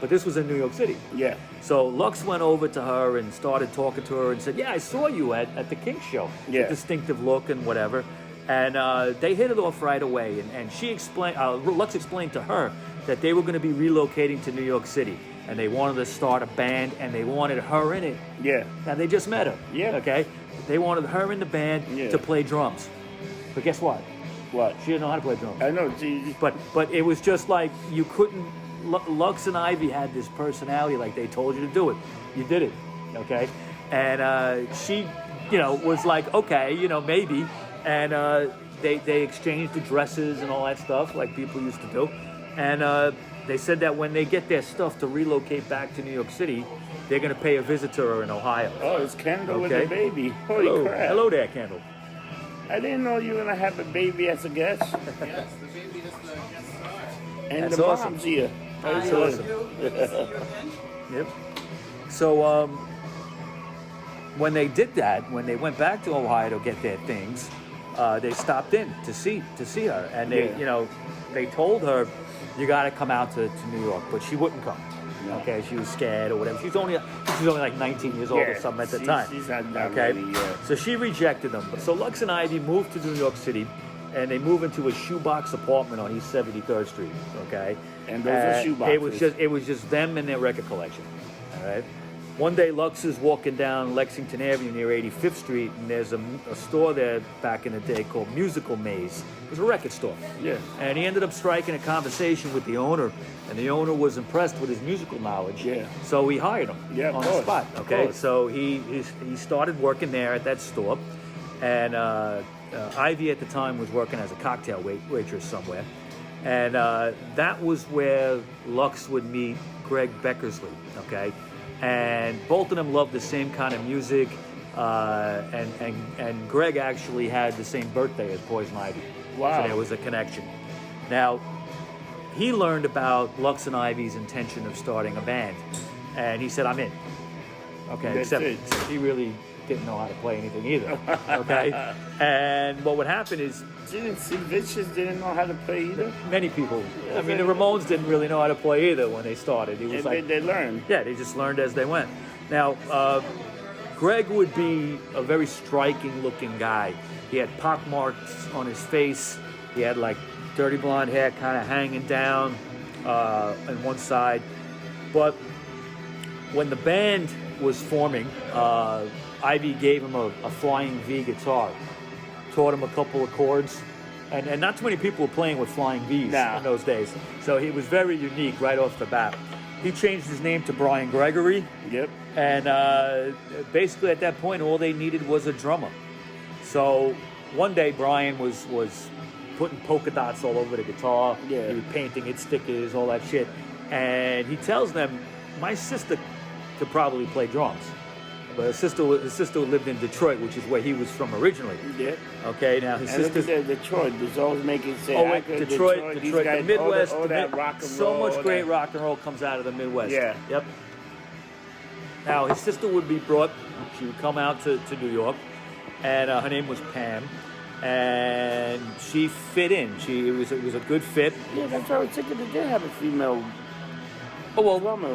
Speaker 1: But this was in New York City.
Speaker 2: Yeah.
Speaker 1: So Lux went over to her and started talking to her and said, I saw you at the kink show.
Speaker 2: Yeah.
Speaker 1: Distinctive look and whatever. And they hit it off right away. And she explained, Lux explained to her that they were going to be relocating to New York City. And they wanted to start a band and they wanted her in it.
Speaker 2: Yeah.
Speaker 1: Now they just met her.
Speaker 2: Yeah.
Speaker 1: Okay? They wanted her in the band to play drums. But guess what?
Speaker 2: What?
Speaker 1: She didn't know how to play drums.
Speaker 2: I know.
Speaker 1: But it was just like you couldn't. Lux and Ivy had this personality, like they told you to do it. You did it, okay? And she, was like, okay, maybe. And they exchanged addresses and all that stuff, like people used to do. And they said that when they get their stuff to relocate back to New York City, they're going to pay a visit to her in Ohio.
Speaker 2: Oh, it's Kendall with the baby. Holy crap.
Speaker 1: Hello there, Kendall.
Speaker 2: I didn't know you were going to have a baby as a guest.
Speaker 3: Yes, the baby is the guest star.
Speaker 2: And
Speaker 1: that's
Speaker 2: the
Speaker 1: awesome.
Speaker 2: mom's here.
Speaker 1: That's awesome. Yep. So when they did that, when they went back to Ohio to get their things, they stopped in to see her, and they told her, you got to come out to New York, but she wouldn't come. No. Okay, she was scared or whatever. She was only like 19 years old or something at the time.
Speaker 2: She's not
Speaker 1: okay,
Speaker 2: really,
Speaker 1: so she rejected them. So Lux and Ivy moved to New York City, and they moved into a shoebox apartment on East 73rd Street. Okay,
Speaker 2: and those are shoeboxes.
Speaker 1: It was just them and their record collection. All right. One day, Lux is walking down Lexington Avenue near 85th Street, and there's a store there back in the day called Musical Maze. It was a record store.
Speaker 2: Yeah.
Speaker 1: And he ended up striking a conversation with the owner, and the owner was impressed with his musical knowledge.
Speaker 2: Yeah.
Speaker 1: So he hired him on the spot. Okay. So he started working there at that store, and Ivy at the time was working as a cocktail waitress somewhere, and that was where Lux would meet Greg Beckersley. Okay, and both of them loved the same kind of music, and Greg actually had the same birthday as Poison Ivy.
Speaker 2: Wow.
Speaker 1: So there was a connection. Now, he learned about Lux and Ivy's intention of starting a band, and he said, "I'm in." Okay,
Speaker 2: That's
Speaker 1: except
Speaker 2: it.
Speaker 1: he really didn't know how to play anything either. Okay, and what would happen is
Speaker 2: Didn't Sid Vicious didn't know how to play either?
Speaker 1: many people. I mean, the Ramones didn't really know how to play either when they started. It was
Speaker 2: And
Speaker 1: like
Speaker 2: they learned.
Speaker 1: yeah, they just learned as they went. Now, Greg would be a very striking-looking guy. He had pock marks on his face. He had like dirty blonde hair kind of hanging down on one side. But when the band was forming, Ivy gave him a Flying V guitar, taught him a couple of chords, and not too many people were playing with Flying Vs
Speaker 2: Nah.
Speaker 1: in those days. So he was very unique right off the bat. He changed his name to Brian Gregory,
Speaker 2: Yep.
Speaker 1: and basically at that point, all they needed was a drummer. So one day, Brian was putting polka dots all over the guitar.
Speaker 2: Yeah.
Speaker 1: He was painting it, stickers, all that shit. And he tells them, "My sister could probably play drums." But his sister lived in Detroit, which is where he was from originally.
Speaker 2: Yeah.
Speaker 1: Okay, now his
Speaker 2: And look
Speaker 1: sister.
Speaker 2: at that, Detroit. There's always making say,
Speaker 1: Oh,
Speaker 2: I
Speaker 1: wait,
Speaker 2: could-
Speaker 1: Detroit,
Speaker 2: these
Speaker 1: the
Speaker 2: guys,
Speaker 1: Midwest.
Speaker 2: all that rock and
Speaker 1: so
Speaker 2: roll,
Speaker 1: much
Speaker 2: all
Speaker 1: great
Speaker 2: that.
Speaker 1: rock and roll comes out of the Midwest.
Speaker 2: Yeah.
Speaker 1: Yep. Now his sister would be brought. She would come out to New York, and her name was Pam, and she fit in. It was a good fit.
Speaker 2: Yeah, that's why I was thinking they did have a female
Speaker 1: Oh well,
Speaker 2: drummer.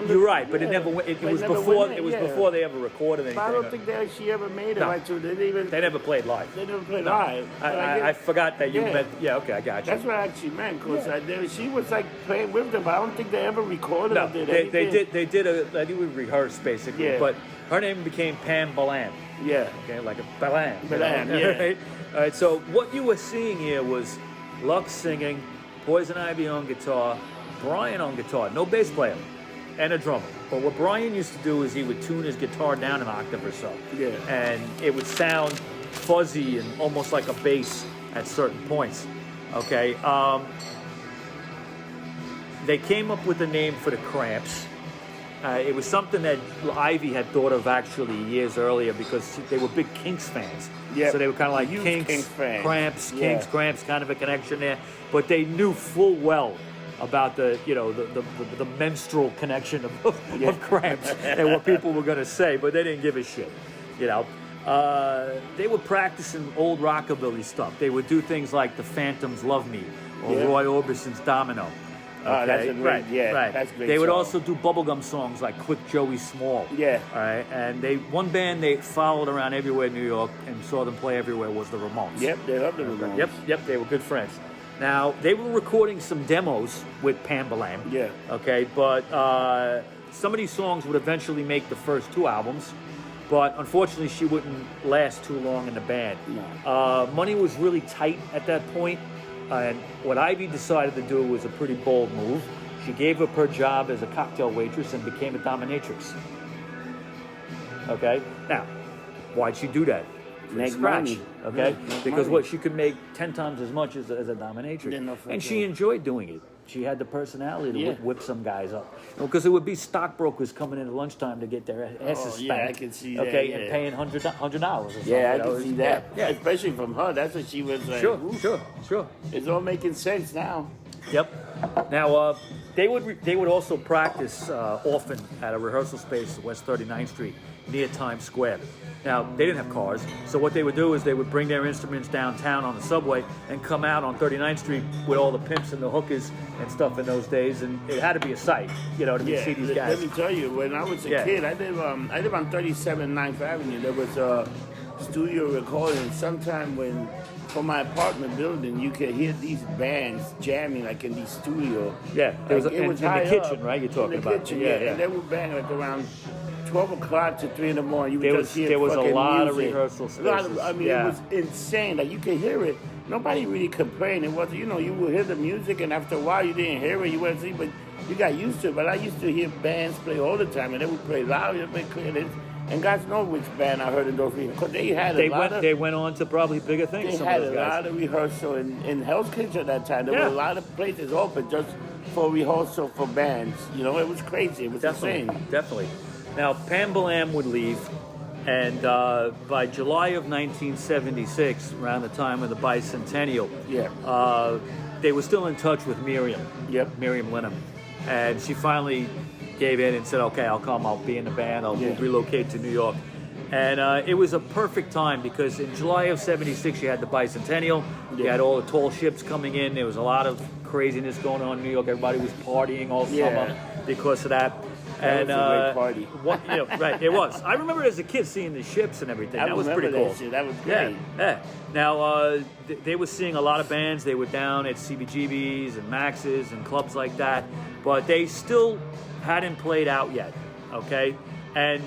Speaker 1: you're right, but it never went. It was
Speaker 2: never
Speaker 1: before.
Speaker 2: went in,
Speaker 1: It was
Speaker 2: yeah.
Speaker 1: before they ever recorded anything.
Speaker 2: But I don't think that she ever made it
Speaker 1: No.
Speaker 2: right to. They didn't even.
Speaker 1: They never played live.
Speaker 2: They never played live. But
Speaker 1: I
Speaker 2: guess-
Speaker 1: forgot that you
Speaker 2: Yeah.
Speaker 1: meant. Yeah, okay, I got you.
Speaker 2: That's what I actually meant, because she was like playing with them, but I don't think they ever recorded
Speaker 1: No,
Speaker 2: or did
Speaker 1: they
Speaker 2: anything.
Speaker 1: did. They would rehearse basically,
Speaker 2: Yeah.
Speaker 1: but her name became Pam Balan.
Speaker 2: Yeah.
Speaker 1: Okay, like a Balan. you
Speaker 2: Balan,
Speaker 1: know,
Speaker 2: yeah.
Speaker 1: right? All right. So what you were seeing here was Lux singing, Poison Ivy on guitar, Brian on guitar, no bass player, and a drummer. But what Brian used to do is he would tune his guitar down an octave or so,
Speaker 2: Yeah.
Speaker 1: and it would sound fuzzy and almost like a bass at certain points. Okay. They came up with the name for the Cramps. It was something that Ivy had thought of actually years earlier because they were big Kinks fans.
Speaker 2: Yeah,
Speaker 1: So they were kind of like
Speaker 2: huge
Speaker 1: Kinks,
Speaker 2: Kinks fans.
Speaker 1: Cramps,
Speaker 2: Yeah.
Speaker 1: Kinks, Cramps, kind of a connection there. But they knew full well about the menstrual connection of Cramps and what people were going to say, but they didn't give a shit. They were practicing old rockabilly stuff. They would do things like the Phantoms' "Love Me" or
Speaker 2: Yeah.
Speaker 1: Roy Orbison's "Domino."
Speaker 2: Oh, that's a great,
Speaker 1: right.
Speaker 2: that's a great
Speaker 1: They would
Speaker 2: song.
Speaker 1: also do bubblegum songs like "Quick Joey Small."
Speaker 2: Yeah.
Speaker 1: All right, and one band they followed around everywhere in New York and saw them play everywhere was the Ramones.
Speaker 2: Yep, they love the Ramones.
Speaker 1: Yep, they were good friends. Now, they were recording some demos with Pam Balam.
Speaker 2: Yeah.
Speaker 1: Okay, but some of these songs would eventually make the first two albums, but unfortunately she wouldn't last too long in the band.
Speaker 2: No.
Speaker 1: Money was really tight at that point, and what Ivy decided to do was a pretty bold move. She gave up her job as a cocktail waitress and became a dominatrix. Okay? Now, why'd she do that?
Speaker 2: Make
Speaker 1: Scratch,
Speaker 2: money.
Speaker 1: okay?
Speaker 2: Yeah, make
Speaker 1: Because
Speaker 2: money.
Speaker 1: she could make 10 times as much as a dominatrix.
Speaker 2: Yeah, no
Speaker 1: And she
Speaker 2: fucking-
Speaker 1: enjoyed doing it. She had the personality to
Speaker 2: Yeah.
Speaker 1: whip some guys up. Because it would be stockbrokers coming in at lunchtime to get their asses spanked.
Speaker 2: yeah, I can see that,
Speaker 1: Okay,
Speaker 2: yeah.
Speaker 1: and paying $100 or something.
Speaker 2: Yeah, I
Speaker 1: you know,
Speaker 2: can see that.
Speaker 1: Yeah.
Speaker 2: Especially from her. That's what she was like.
Speaker 1: Sure,
Speaker 2: oof.
Speaker 1: sure.
Speaker 2: It's all making sense now.
Speaker 1: Yep. Now, they would also practice often at a rehearsal space at West 39th Street near Times Square. Now, they didn't have cars, so what they would do is they would bring their instruments downtown on the subway and come out on 39th Street with all the pimps and the hookers and stuff in those days, and it had to be a sight, to
Speaker 2: Yeah,
Speaker 1: see these
Speaker 2: let
Speaker 1: guys.
Speaker 2: me tell you, when I was a
Speaker 1: Yeah.
Speaker 2: kid, I live on 37 9th Avenue. There was a studio recording. Sometime when, from my apartment building, you could hear these bands jamming like in these studios.
Speaker 1: Yeah, there was
Speaker 2: Like,
Speaker 1: in the
Speaker 2: high
Speaker 1: kitchen,
Speaker 2: up.
Speaker 1: right? You're talking
Speaker 2: in the
Speaker 1: about.
Speaker 2: kitchen,
Speaker 1: Yeah.
Speaker 2: And they would bang like around 12 o'clock to 3 in the morning. You would
Speaker 1: There
Speaker 2: just
Speaker 1: was-
Speaker 2: hear
Speaker 1: there was a
Speaker 2: fucking
Speaker 1: lot of
Speaker 2: music.
Speaker 1: rehearsal
Speaker 2: A lot of-
Speaker 1: spaces.
Speaker 2: I mean,
Speaker 1: Yeah.
Speaker 2: it was insane. Like, you could hear it. Nobody really complained. It was, you would hear the music, and after a while, you didn't hear it. You wouldn't see, but you got used to it. But I used to hear bands play all the time, and they would play loud. They And God knows which band I heard in those rehearsals. Because they had a lot of...
Speaker 1: They went on to probably bigger things.
Speaker 2: They had a lot of rehearsal in Hell's Kitchen at that time. There were a lot of places open just for rehearsal for bands. You know, it was crazy. It was insane.
Speaker 1: Definitely. Now, Pam Blam would leave, and by July of 1976, around the time of the bicentennial, they were still in touch with Miriam. Miriam Linham. And she finally gave in and said, okay, I'll come, I'll be in the band, I'll relocate to New York. And it was a perfect time because in July of 76, you had the bicentennial, you had all the tall ships coming in, there was a lot of craziness going on in New York, everybody was partying all summer because of that.
Speaker 2: That was a great party.
Speaker 1: Right, it was. I remember as a kid seeing the ships and everything. That was pretty cool.
Speaker 2: That was great.
Speaker 1: Yeah. Now, they were seeing a lot of bands. They were down at CBGB's and Max's and clubs like that. But they still hadn't played out yet, okay? And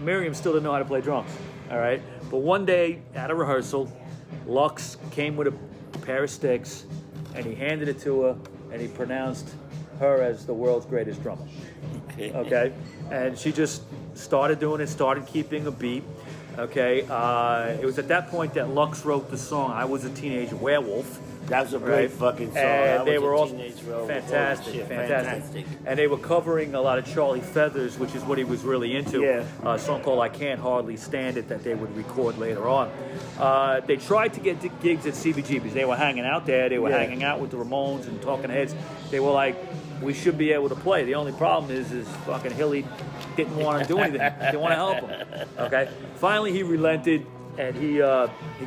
Speaker 1: Miriam still didn't know how to play drums, all right? But one day at a rehearsal, Lux came with a pair of sticks, and he handed it to her, and he pronounced her as the world's greatest drummer. Okay, and she just started doing it, started keeping a beat. Okay, it was at that point that Lux wrote the song "I Was a Teenage Werewolf."
Speaker 2: That was a great fucking song.
Speaker 1: And they were all fantastic. And they were covering a lot of Charlie Feathers, which is what he was really into. A song called "I Can't Hardly Stand It" that they would record later on. They tried to get gigs at CBGB's. They were hanging out there. They were hanging out with the Ramones and Talking Heads. They were like, we should be able to play. The only problem is fucking Hilly didn't want to do anything. Didn't want to help him. Okay. Finally, he relented, and he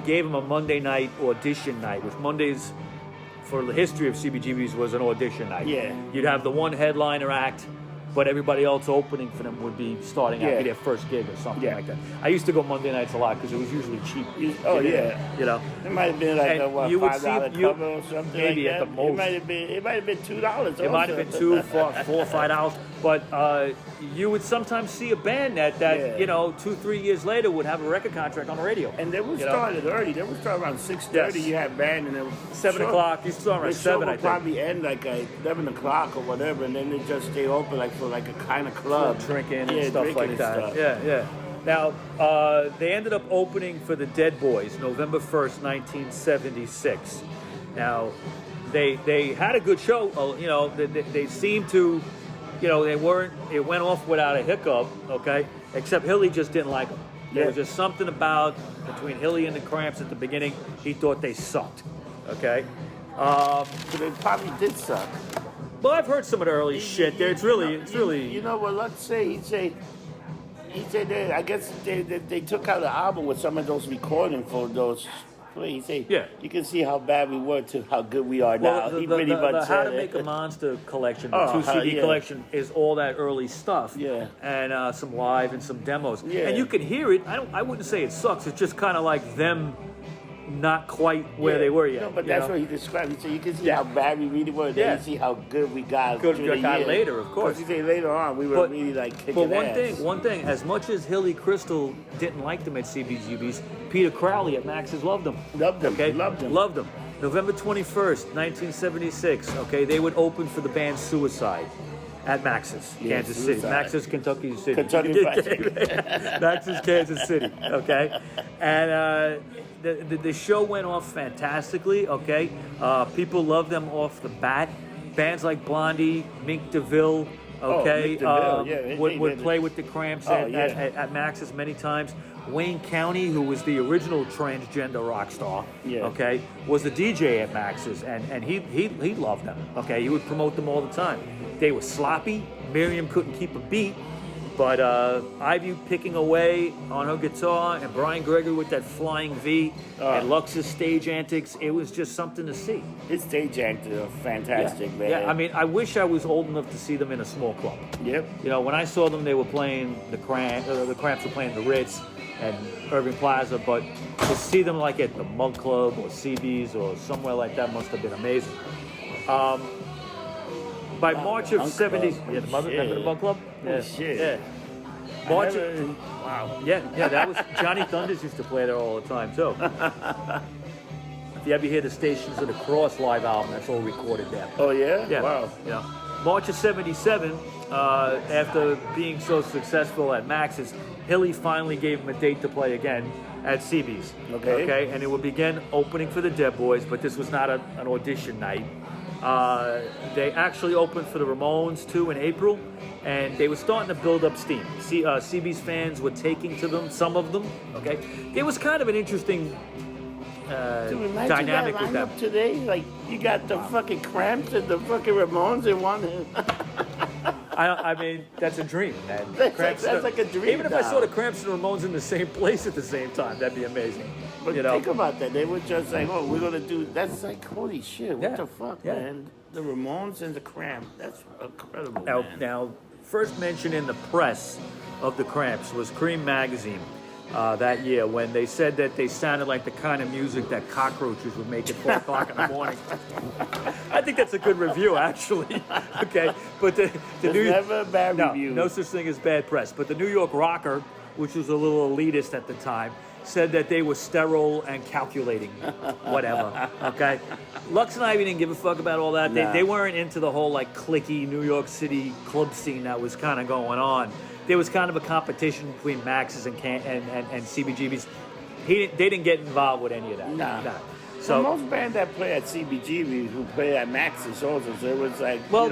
Speaker 1: gave him a Monday night audition night, which Mondays for the history of CBGB's was an audition night. You'd have the one headliner act, but everybody else opening for them would be starting out, be their first gig or something like that. I used to go Monday nights a lot because it was usually cheap. You know,
Speaker 2: it might have been like a $5 cover or something.
Speaker 1: Maybe
Speaker 2: like
Speaker 1: at
Speaker 2: that.
Speaker 1: the most.
Speaker 2: It might have been $2.
Speaker 1: It might have been $2, $4, $4 or $5. But you would sometimes see a band that you know 2-3 years later would have a record contract on the radio.
Speaker 2: And they would start early. They would start around 6:30. You had band and then
Speaker 1: 7 o'clock. You start around 7. I think
Speaker 2: probably end like at 11 o'clock or whatever, and then they just stay open like for like a kind of club,
Speaker 1: drinking and stuff like that. Yeah. Now they ended up opening for the Dead Boys November 1st, 1976. Now they had a good show. You know, they seemed to. You know, it went off without a hiccup, okay? Except Hilly just didn't like them. There was just something about between Hilly and the Cramps at the beginning. He thought they sucked, okay?
Speaker 2: So they probably did suck.
Speaker 1: Well, I've heard some of the early shit there. It's really.
Speaker 2: You know what? Let's say he said that I guess they took out an album with some of those recordings for those. He said, you can see how bad we were to how good we are now.
Speaker 1: He
Speaker 2: pretty much
Speaker 1: How to Make a Monster collection, the 2 CD collection, is all that early stuff. And some live and some demos. And you can hear it. I wouldn't say it sucks. It's just kind of like them not quite where they were yet.
Speaker 2: No, but that's what he described. He said, you can see how bad we really were. Then you see how good we got.
Speaker 1: Good we got later, of course.
Speaker 2: He said later on, we were really like kicking ass.
Speaker 1: But one thing, as much as Hilly Crystal didn't like them at CBGB's, Peter Crowley at Max's loved them.
Speaker 2: Loved them.
Speaker 1: Okay?
Speaker 2: Loved them.
Speaker 1: Loved them. November 21st, 1976, okay, they would open for the band Suicide at Max's, Kansas City. Max's, Kentucky City. Max's, Kansas City, okay? And the show went off fantastically, okay? People loved them off the bat. Bands like Blondie, Mink DeVille, okay, would play with the Cramps at Max's many times. Wayne County, who was the original transgender rock star, okay, was the DJ at Max's, and he loved them, okay? He would promote them all the time. They were sloppy. Miriam couldn't keep a beat, but Ivy picking away on her guitar, and Brian Gregory with that flying V, and Lux's stage antics, it was just something to see.
Speaker 2: His stage antics are fantastic, man.
Speaker 1: Yeah, I mean, I wish I was old enough to see them in a small club.
Speaker 2: Yep.
Speaker 1: You know, when I saw them, they were playing the Cramps were playing the Ritz and Irving Plaza, but to see them like at the Mug Club or CB's or somewhere like that must have been amazing. By March of 70, remember the Mug Club? Yeah. March. Wow. Yeah, that was Johnny Thunders used to play there all the time too. If you ever hear the Stations of the Cross live album, that's all recorded there.
Speaker 2: Oh yeah?
Speaker 1: Yeah.
Speaker 2: Wow.
Speaker 1: Yeah. March of 77, after being so successful at Max's, Hilly finally gave him a date to play again at CB's.
Speaker 2: Okay.
Speaker 1: And it would begin opening for the Dead Boys, but this was not an audition night. They actually opened for the Ramones too in April, and they were starting to build up steam. CB's fans were taking to them, some of them. Okay, it was kind of an interesting dynamic with them.
Speaker 2: Today, like you got the fucking Cramps and the fucking Ramones in one.
Speaker 1: I mean, that's a dream, man.
Speaker 2: That's like a dream.
Speaker 1: Even if I saw the Cramps and Ramones in the same place at the same time, that'd be amazing.
Speaker 2: But think about that. They were just like, oh, we're gonna do. That's like, holy shit! What the fuck, man? The Ramones and the Cramps. That's incredible.
Speaker 1: Now, first mention in the press of the Cramps was Cream magazine. That year, when they said that they sounded like the kind of music that cockroaches would make at 4 o'clock in the morning. I think that's a good review, actually. Okay, but the
Speaker 2: never a bad review.
Speaker 1: No such thing as bad press. But the New York Rocker, which was a little elitist at the time, said that they were sterile and calculating, whatever. Okay, Lux and Ivy didn't give a fuck about all that. They weren't into the whole like cliquey New York City club scene that was kind of going on. There was kind of a competition between Max's and CBGB's. They didn't get involved with any of that.
Speaker 2: Nah. So most bands that play at CBGB's who play at Max's also, so it was like.
Speaker 1: Well,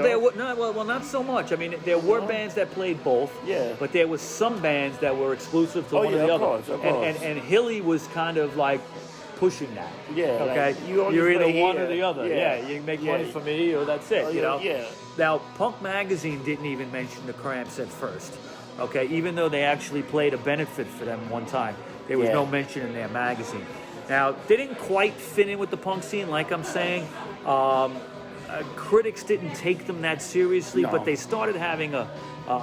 Speaker 1: not so much. I mean, there were bands that played both.
Speaker 2: Yeah.
Speaker 1: But there was some bands that were exclusive to one or the other.
Speaker 2: Of course.
Speaker 1: And Hilly was kind of like pushing that.
Speaker 2: Yeah.
Speaker 1: Okay.
Speaker 2: Like
Speaker 1: you're either one or the other.
Speaker 2: Yeah.
Speaker 1: You make money for me, or that's it. You know.
Speaker 2: Yeah.
Speaker 1: Now, Punk Magazine didn't even mention the Cramps at first. Okay, even though they actually played a benefit for them one time, there was no mention in their magazine. Now, they didn't quite fit in with the punk scene, like I'm saying. Critics didn't take them that seriously, but they started having a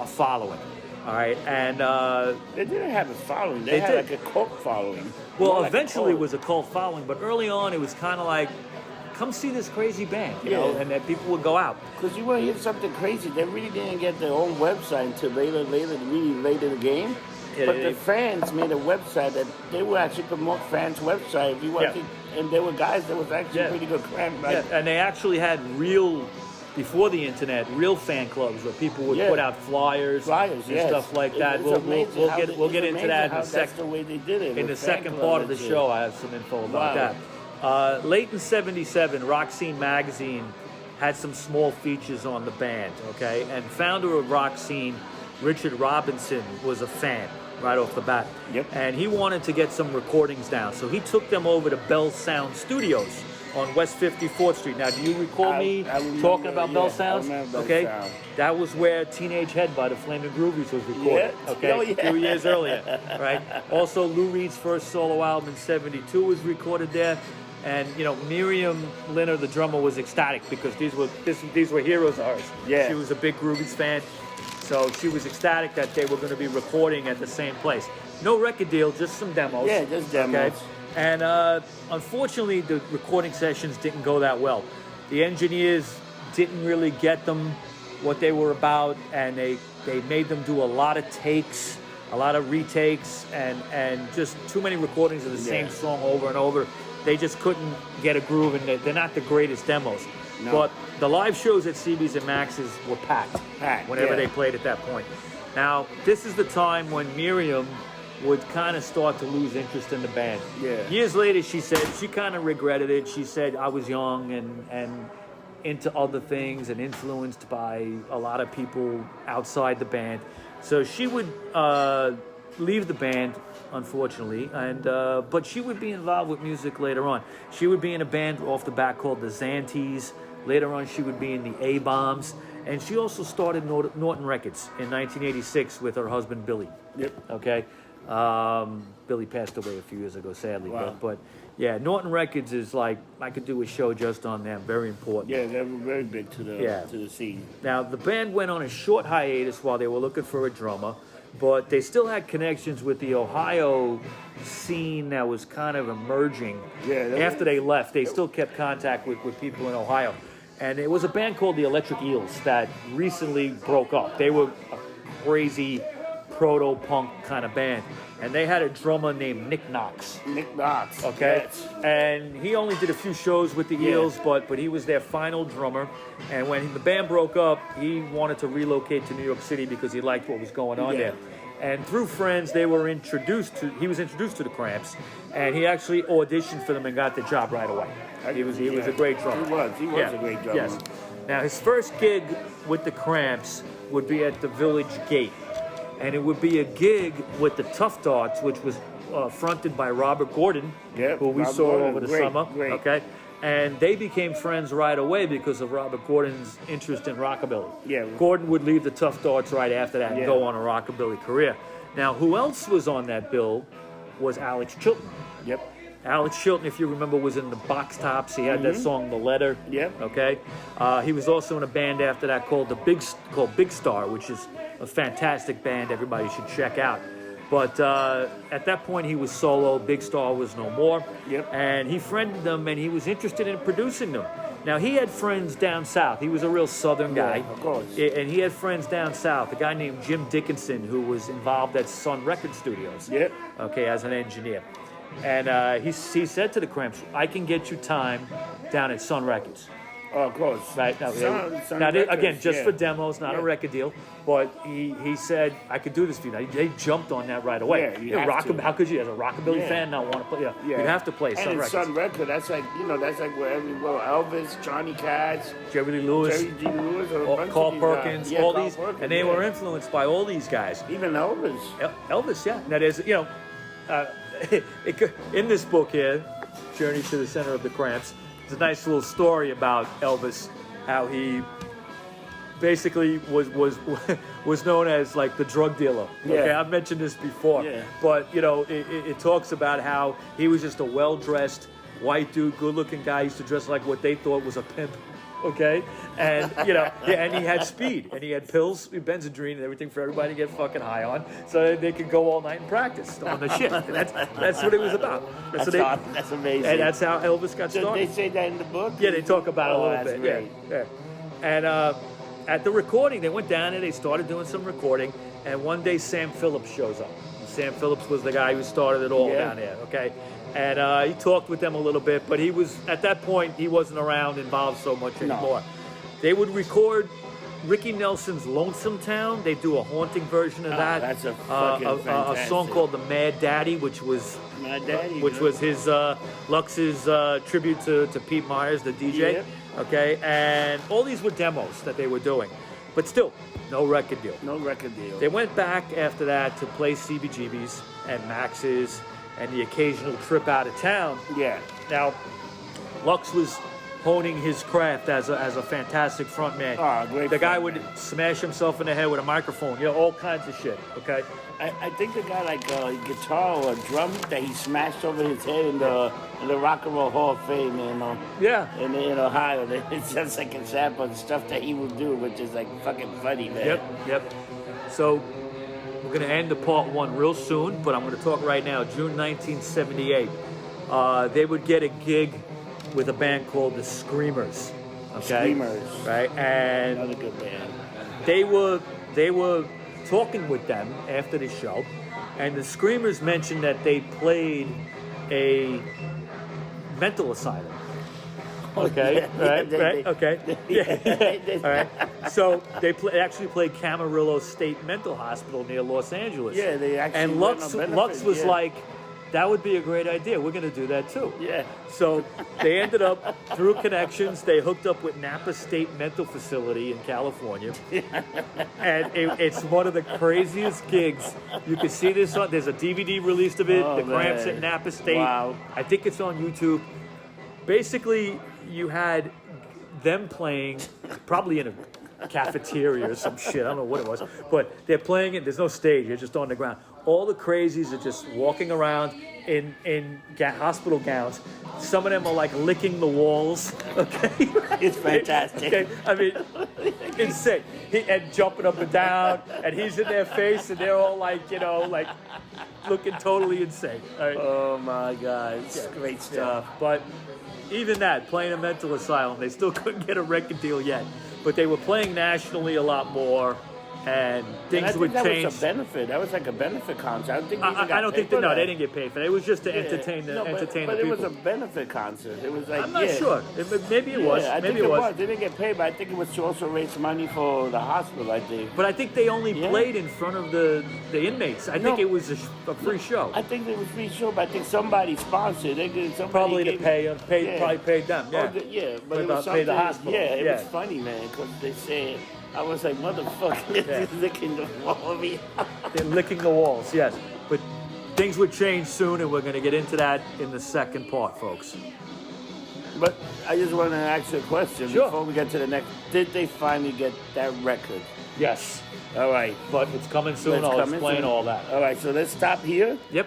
Speaker 1: following. All right, and
Speaker 2: they didn't have a following. They had like a cult following.
Speaker 1: Well, eventually it was a cult following, but early on it was kind of like, come see this crazy band, you know, and that people would go out.
Speaker 2: Because you want to hear something crazy. They really didn't get their own website until really late in the game.
Speaker 1: Yeah,
Speaker 2: but the fans made a website that they would actually promote fans' website. If you want to, and there were guys that was actually pretty good Cramp. Like,
Speaker 1: and they actually had before the internet, real fan clubs where people would put out flyers and stuff like that. We'll get into that in a second.
Speaker 2: That's the way they did it.
Speaker 1: In the second part of the show, I have some info about that. Late in '77, Rock Scene magazine had some small features on the band, okay? And founder of Rock Scene, Richard Robinson, was a fan right off the bat.
Speaker 2: Yep.
Speaker 1: And he wanted to get some recordings down. So he took them over to Bell Sound Studios on West 54th Street. Now, do you recall me talking about Bell Sounds? Okay. That was where Teenage Head by the Flaming Groovies was recorded. Okay. A few years earlier. Right. Also, Lou Reed's first solo album in '72 was recorded there. And, you know, Miriam Linner, the drummer, was ecstatic because these were heroes of ours.
Speaker 2: Yeah.
Speaker 1: She was a big Groovies fan. So she was ecstatic that they were going to be recording at the same place. No record deal, just some demos.
Speaker 2: Yeah, just demos.
Speaker 1: Okay? And unfortunately, the recording sessions didn't go that well. The engineers didn't really get them what they were about, and they made them do a lot of takes, a lot of retakes, and just too many recordings of the same song over and over. They just couldn't get a groove, and they're not the greatest demos. No. But the live shows at CB's and Max's were packed whenever they played at that point. Now, this is the time when Miriam would kind of start to lose interest in the band.
Speaker 2: Yeah.
Speaker 1: Years later, she said she kind of regretted it. She said, I was young and into other things and influenced by a lot of people outside the band. So she would leave the band, unfortunately, and but she would be involved with music later on. She would be in a band off the bat called the Zantees. Later on, she would be in the A-Bombs, and she also started Norton Records in 1986 with her husband Billy.
Speaker 2: Yep.
Speaker 1: Okay. Billy passed away a few years ago, sadly.
Speaker 2: Wow.
Speaker 1: But yeah, Norton Records is like, I could do a show just on them. Very important.
Speaker 2: Yeah, they were very big to the scene.
Speaker 1: Now, the band went on a short hiatus while they were looking for a drummer, but they still had connections with the Ohio scene that was kind of emerging.
Speaker 2: Yeah.
Speaker 1: After they left, they still kept contact with people in Ohio. And it was a band called the Electric Eels that recently broke up. They were a crazy proto-punk kind of band. and they had a drummer named Nick Knox.
Speaker 2: Nick Knox.
Speaker 1: Okay,
Speaker 2: Yes.
Speaker 1: and he only did a few shows with the Eels, but he was their final drummer. And when the band broke up, he wanted to relocate to New York City because he liked what was going on there. And through friends, he was introduced to the Cramps, and he actually auditioned for them and got the job right away. He was a great drummer.
Speaker 2: He was a great drummer.
Speaker 1: Yes. Now his first gig with the Cramps would be at the Village Gate, and it would be a gig with the Tough Darts, which was fronted by Robert Gordon, who we saw over the summer.
Speaker 2: Great.
Speaker 1: Okay. And they became friends right away because of Robert Gordon's interest in rockabilly.
Speaker 2: Yeah.
Speaker 1: Gordon would leave the Tough Darts right after that and go on a rockabilly career. Now, who else was on that bill was Alex Chilton.
Speaker 2: Yep.
Speaker 1: Alex Chilton, if you remember, was in the Box Tops. He had that song, The Letter.
Speaker 2: Yep.
Speaker 1: Okay. He was also in a band after that called Big Star, which is a fantastic band everybody should check out. But at that point, he was solo. Big Star was no more.
Speaker 2: Yep.
Speaker 1: And he friended them, and he was interested in producing them. Now, he had friends down south. He was a real southern guy.
Speaker 2: Of course.
Speaker 1: And he had friends down south. A guy named Jim Dickinson, who was involved at Sun Record Studios.
Speaker 2: Yep.
Speaker 1: Okay, as an engineer. And he said to the Cramps, I can get you time down at Sun Records.
Speaker 2: Oh, of course.
Speaker 1: Right. Now,
Speaker 2: Sun
Speaker 1: now
Speaker 2: Records,
Speaker 1: again, just for demos, not a
Speaker 2: Yeah.
Speaker 1: record deal. But he said, I could do this for you. Now, they jumped on that right away.
Speaker 2: Yeah, you have to.
Speaker 1: How could you, as a rockabilly fan, not want to play? You have to play Sun
Speaker 2: and
Speaker 1: Records.
Speaker 2: Sun Record, that's like where Elvis, Johnny Cash,
Speaker 1: Jerry Lee Lewis,
Speaker 2: Jerry G. Lewis, or a bunch
Speaker 1: Carl
Speaker 2: of these,
Speaker 1: Perkins,
Speaker 2: Carl
Speaker 1: all these,
Speaker 2: Perkins,
Speaker 1: and they were influenced by all these guys.
Speaker 2: Even Elvis.
Speaker 1: Elvis, yeah. Now there's, in this book here, Journey to the Center of the Cramps, there's a nice little story about Elvis, how he basically was known as like the drug dealer. Okay, I've mentioned this before, but it talks about how he was just a well-dressed white dude, good-looking guy. He used to dress like what they thought was a pimp. Okay, and and he had speed, and he had pills, Benzedrine, and everything for everybody to get fucking high on, so they could go all night and practice on the shit. And that's what it was about.
Speaker 2: That's amazing.
Speaker 1: And that's how Elvis got started.
Speaker 2: They say that in the book.
Speaker 1: Yeah, they talk about it a little bit.
Speaker 2: Great.
Speaker 1: Yeah. And at the recording, they went down there. They started doing some recording, and one day Sam Phillips shows up. Sam Phillips was the guy who started it all down there. Okay. And he talked with them a little bit, but at that point, he wasn't involved so much anymore. They would record Ricky Nelson's Lonesome Town. They do a haunting version of that.
Speaker 2: That's a fucking
Speaker 1: a song called The Mad Daddy, which was his Lux's tribute to Pete Myers, the DJ.
Speaker 2: Yep.
Speaker 1: Okay, and all these were demos that they were doing, but still, no record deal.
Speaker 2: No record deal.
Speaker 1: They went back after that to play CBGB's and Max's and the occasional trip out of town.
Speaker 2: Yeah.
Speaker 1: Now, Lux was honing his craft as a fantastic frontman.
Speaker 2: Great.
Speaker 1: The guy would smash himself in the head with a microphone, all kinds of shit. Okay.
Speaker 2: I think the guy like a guitar or a drum that he smashed over his head in the Rock and Roll Hall of Fame,
Speaker 1: Yeah.
Speaker 2: in Ohio. It's just like a sample of the stuff that he would do, which is like fucking funny, man.
Speaker 1: Yep. So we're gonna end the part one real soon, but I'm gonna talk right now. June 1978, they would get a gig with a band called the Screamers. Okay.
Speaker 2: Screamers.
Speaker 1: Right, and
Speaker 2: Another good band.
Speaker 1: They were talking with them after the show, and the Screamers mentioned that they played a mental asylum. Okay, right, okay, yeah, all right. So they actually played Camarillo State Mental Hospital near Los Angeles.
Speaker 2: Yeah, they actually.
Speaker 1: And Lux was like, that would be a great idea. We're going to do that too.
Speaker 2: Yeah.
Speaker 1: So they ended up, through connections, they hooked up with Napa State Mental Facility in California. And it's one of the craziest gigs. You can see this on, there's a DVD released of it, The Cramps at Napa State.
Speaker 2: Wow.
Speaker 1: I think it's on YouTube. Basically, you had them playing, probably in a cafeteria or some shit. I don't know what it was. But they're playing it. There's no stage. You're just on the ground. All the crazies are just walking around in hospital gowns. Some of them are like licking the walls. Okay,
Speaker 2: It's fantastic.
Speaker 1: Okay, I mean, insane. And jumping up and down, and he's in their face, and they're all like, like looking totally insane. All right?
Speaker 2: Oh my God, it's great stuff.
Speaker 1: But even that, playing a mental asylum, they still couldn't get a record deal yet. But they were playing nationally a lot more, and
Speaker 2: And I
Speaker 1: things
Speaker 2: think
Speaker 1: would
Speaker 2: that
Speaker 1: change.
Speaker 2: was a benefit. That was like a benefit concert. I don't think they even
Speaker 1: I
Speaker 2: got
Speaker 1: don't
Speaker 2: paid
Speaker 1: think
Speaker 2: for
Speaker 1: that. No,
Speaker 2: that.
Speaker 1: they didn't get paid for that. It was just to
Speaker 2: Yeah.
Speaker 1: entertain the
Speaker 2: No,
Speaker 1: entertain
Speaker 2: but
Speaker 1: the
Speaker 2: it
Speaker 1: people.
Speaker 2: was a benefit concert. It was like
Speaker 1: I'm not sure. Maybe it
Speaker 2: Yeah,
Speaker 1: was.
Speaker 2: I
Speaker 1: Maybe
Speaker 2: think
Speaker 1: it was.
Speaker 2: They didn't get paid, but I think it was to also raise money for the hospital. I think.
Speaker 1: But I think they only
Speaker 2: Yeah.
Speaker 1: played in front of the inmates. I think
Speaker 2: No.
Speaker 1: it was a free show.
Speaker 2: I think it was free show, but I think somebody sponsored. Somebody
Speaker 1: Probably to
Speaker 2: gave-
Speaker 1: pay,
Speaker 2: Yeah.
Speaker 1: probably paid them. Yeah.
Speaker 2: Oh, yeah, but it
Speaker 1: Pay
Speaker 2: was
Speaker 1: the
Speaker 2: something.
Speaker 1: hospital.
Speaker 2: Yeah, it
Speaker 1: Yeah.
Speaker 2: was funny, man, because they said I was like, motherfucker,
Speaker 1: Yeah.
Speaker 2: this is licking the wall of me.
Speaker 1: They're licking the walls. Yes, but things would change soon, and we're going to get into that in the second part, folks.
Speaker 2: But I just want to ask you a question
Speaker 1: Sure.
Speaker 2: before we get to the next. Did they finally get that record?
Speaker 1: Yes,
Speaker 2: All right.
Speaker 1: but it's coming soon.
Speaker 2: Let's
Speaker 1: I'll
Speaker 2: come
Speaker 1: explain
Speaker 2: into-
Speaker 1: all that.
Speaker 2: All right, so let's stop here.
Speaker 1: Yep.